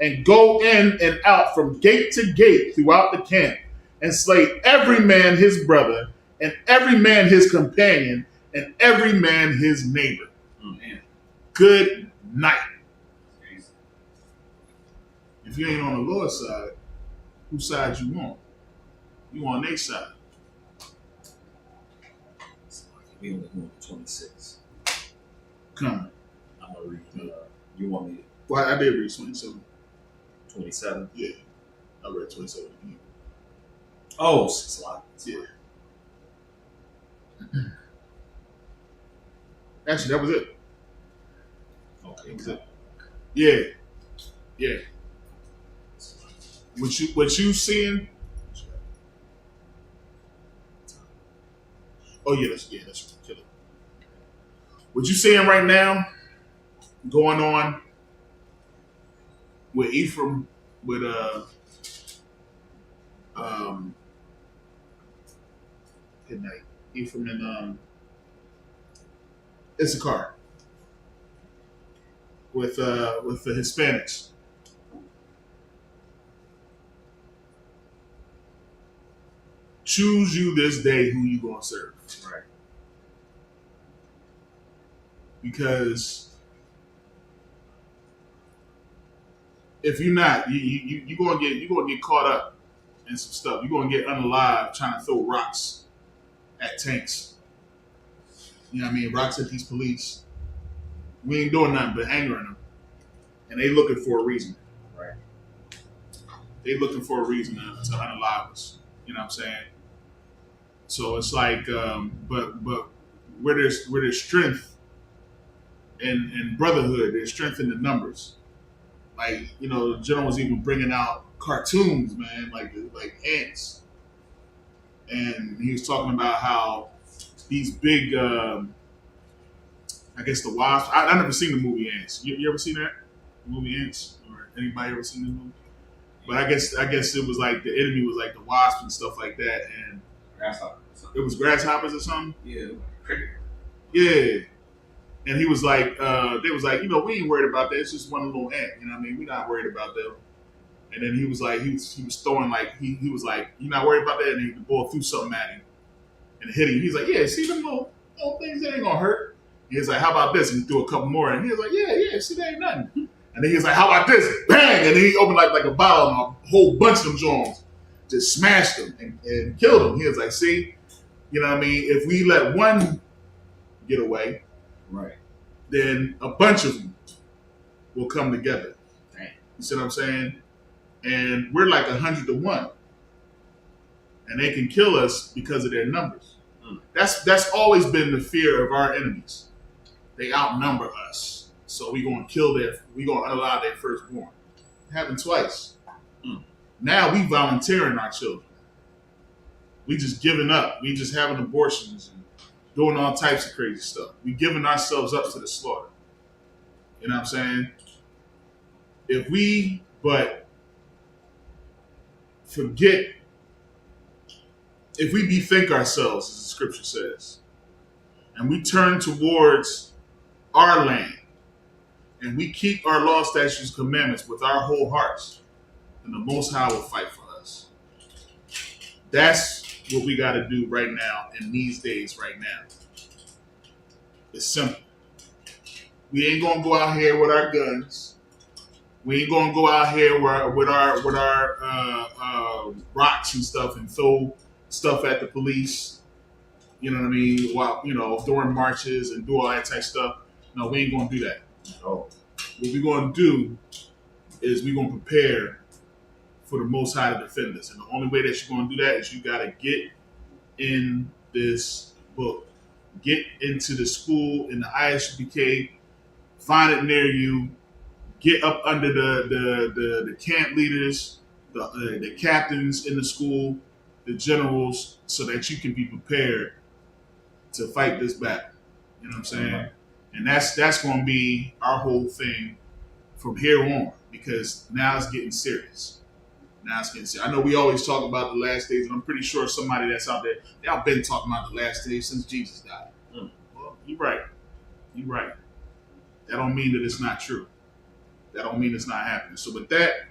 and go in and out from gate to gate throughout the camp, and slay every man his brother, and every man his companion, and every man his neighbor. Man. Good night. If you ain't on the Lord's side, whose side you on? You on their side. We only going to 26. Come. I'm gonna read. You want me? Well, I did read 27. 27. Yeah, I read 27 again. Oh, it's a lot. Yeah. Actually, that was it. Okay. That was it. Yeah. Yeah. What you seeing? Oh yeah, that's killer. What you seeing right now going on with Ephraim, with good night. Ephraim and Issachar with the Hispanics. Choose you this day who you gonna serve. Right. Because if you're not, you gonna get caught up in some stuff. You're gonna get unalive trying to throw rocks at tanks. You know what I mean? Rocks at these police. We ain't doing nothing but angering them. And they looking for a reason. Right. They looking for a reason to unalive us. You know what I'm saying? So it's like, but where there's strength and brotherhood, there's strength in the numbers. Like, you know, the general was even bringing out cartoons, man, like ants, and he was talking about how these big, I guess the wasps. I never seen the movie Ants. You ever seen that movie Ants? Or anybody ever seen the movie? But I guess it was like the enemy was like the wasp and stuff like that, and it was grasshoppers or something. Yeah, cricket. Yeah, and he was like, they was like, you know, we ain't worried about that. It's just one little ant. You know what I mean? We're not worried about them. And then he was like, he was throwing like he was like, you not worried about that? And the ball threw something at him and hit him. He's like, yeah, see them little things that ain't gonna hurt. He was like, how about this? And he threw a couple more, and he was like, yeah, see, that ain't nothing. And then he was like, how about this? Bang! And then he opened like a bottle, and a whole bunch of them Jones just smashed them and killed them. He was like, see, you know what I mean? If we let one get away, right, then a bunch of them will come together. Dang. You see what I'm saying? And we're like 100 to 1. And they can kill us because of their numbers. That's always been the fear of our enemies. They outnumber us. So we're gonna unalive their firstborn. It happened twice. Now we volunteering our children. We just giving up. We just having abortions and doing all types of crazy stuff. We giving ourselves up to the slaughter. You know what I'm saying? If we but forget, if we bethink ourselves, as the scripture says, and we turn towards our land, and we keep our law, statutes, commandments with our whole hearts, then the Most High will fight for us. That's what we got to do right now in these days. Right now, it's simple. We ain't gonna go out here with our guns. We ain't gonna go out here with our rocks and stuff and throw stuff at the police. You know what I mean? While during marches and do all that type of stuff. No, we ain't gonna do that. Oh. What we're gonna do is we're gonna prepare for the Most High to defend us, and the only way that you're gonna do that is you gotta get in this book, get into the school in the ISUPK, find it near you, get up under the camp leaders, the captains in the school, the generals, so that you can be prepared to fight this battle. You know what I'm saying? And that's going to be our whole thing from here on, because now it's getting serious. Now it's getting serious. I know we always talk about the last days, and I'm pretty sure somebody that's out there, y'all been talking about the last days since Jesus died. Well, you're right. You're right. That don't mean that it's not true. That don't mean it's not happening. So with that,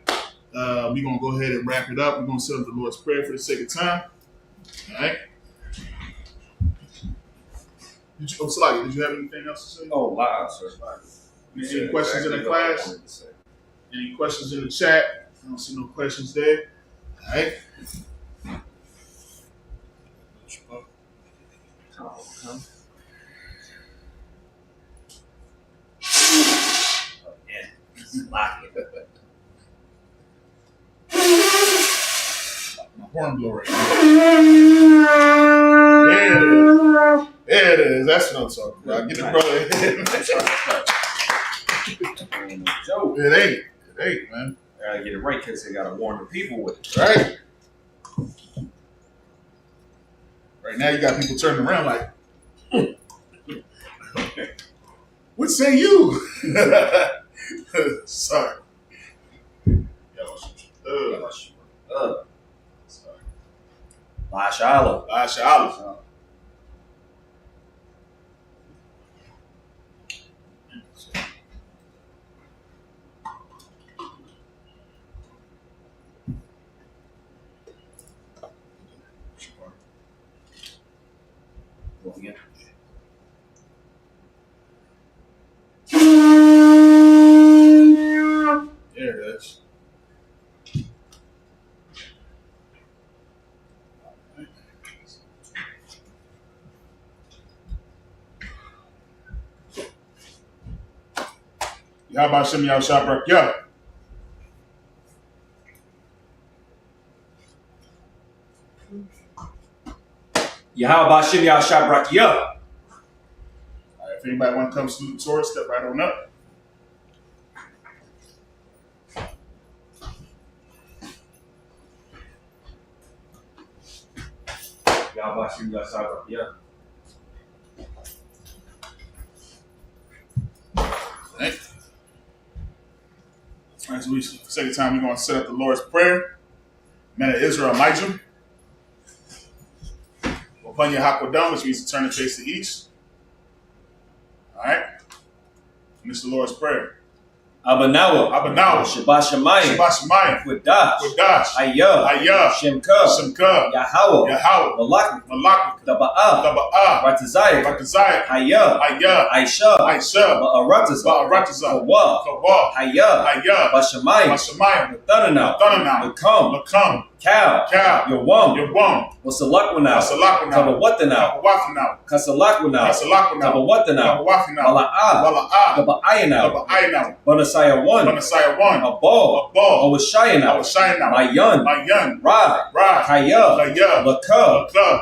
we're going to go ahead and wrap it up. We're going to set up the Lord's Prayer for the sake of time. All right. Salaki, did you have anything else to say? Oh, wow, sir. Any questions in the class? Any questions in the chat? I don't see no questions there. All right. My horn blower. There it is. That's what I'm talking about. Get the brother. It ain't. It ain't, man. I gotta get it right because they gotta warn the people with it. Right. Right now, you got people turning around like, what say you? Sorry. Mashallah. Mashallah. Yeah. There it is. How about some of y'all shop right? Yeah. Yahweh Bashim Yah Shabrak Yah. All right, if anybody want to come salute the Torah, step right on up. Yahweh Bashim Yah Shabrak Yah. Right. All right, so second time we're going to set up the Lord's Prayer. Men of Israel, Mijum. Upon your Hakwadam, which means to turn the face to the east. All right. And this is the Lord's Prayer. Abanawa. Shabashamayim. Qudash. Ayah. Shemka. Yahweh. Malak. Daba'ah. Ratazayah. Hayah. Aisha. Ba'aratazah. Kawa. Hayah. Bashamayim. Latananau. Lakam. Cow. Yawam. Wasalakwanau. Tabawatanau. Kasalakwanau. Tabawatanau. Wala'ah. Daba'ayanau. Banasaya one. A ball. Awashayanau. Mayan. Rad. Kaya. Laka.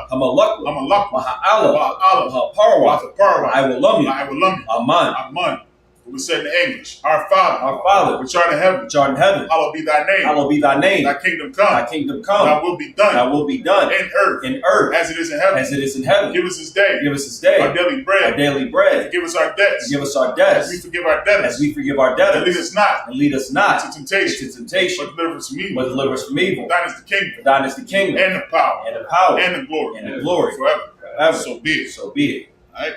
Hamalakwa. Maha'ala. Haparwa. I will love you. Aman. We said in English, Our Father, which art in heaven, hallowed be thy name. Thy kingdom come. Thy will be done. In earth. As it is in heaven. Give us this day. Our daily bread. Forgive us our debts. As we forgive our debtors. And lead us not into temptation. But deliver us from evil. Thine is the kingdom. And the power. And the glory. Forever. So be it. All right.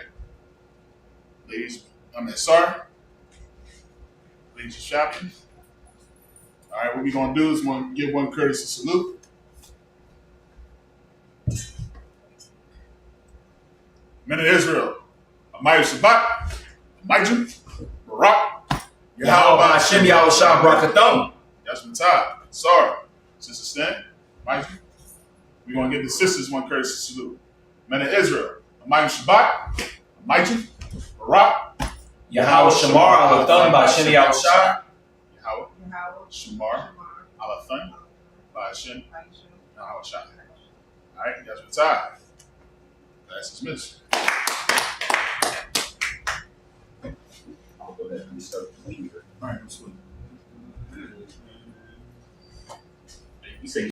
Ladies, sorry. Ladies and shopping. All right, what we're going to do is we're going to give one courtesy salute. Men of Israel, Amaya Shabbat, Amiju, Barak, Yahweh Hashem Yahushua Brakathum. Yashmatai. Sorry. Sister Stan, Amiju. We're going to give the sisters one courtesy salute. Men of Israel, Amaya Shabbat, Amiju, Barak, Yahweh Shamar Alathum by Hashem Yahushua. Yahweh, Shamar, Alathun, by Hashem, Yahushua. All right, Yashmatai. That's his ministry. I'll go ahead and start the leader. All right, I'm sweet. You say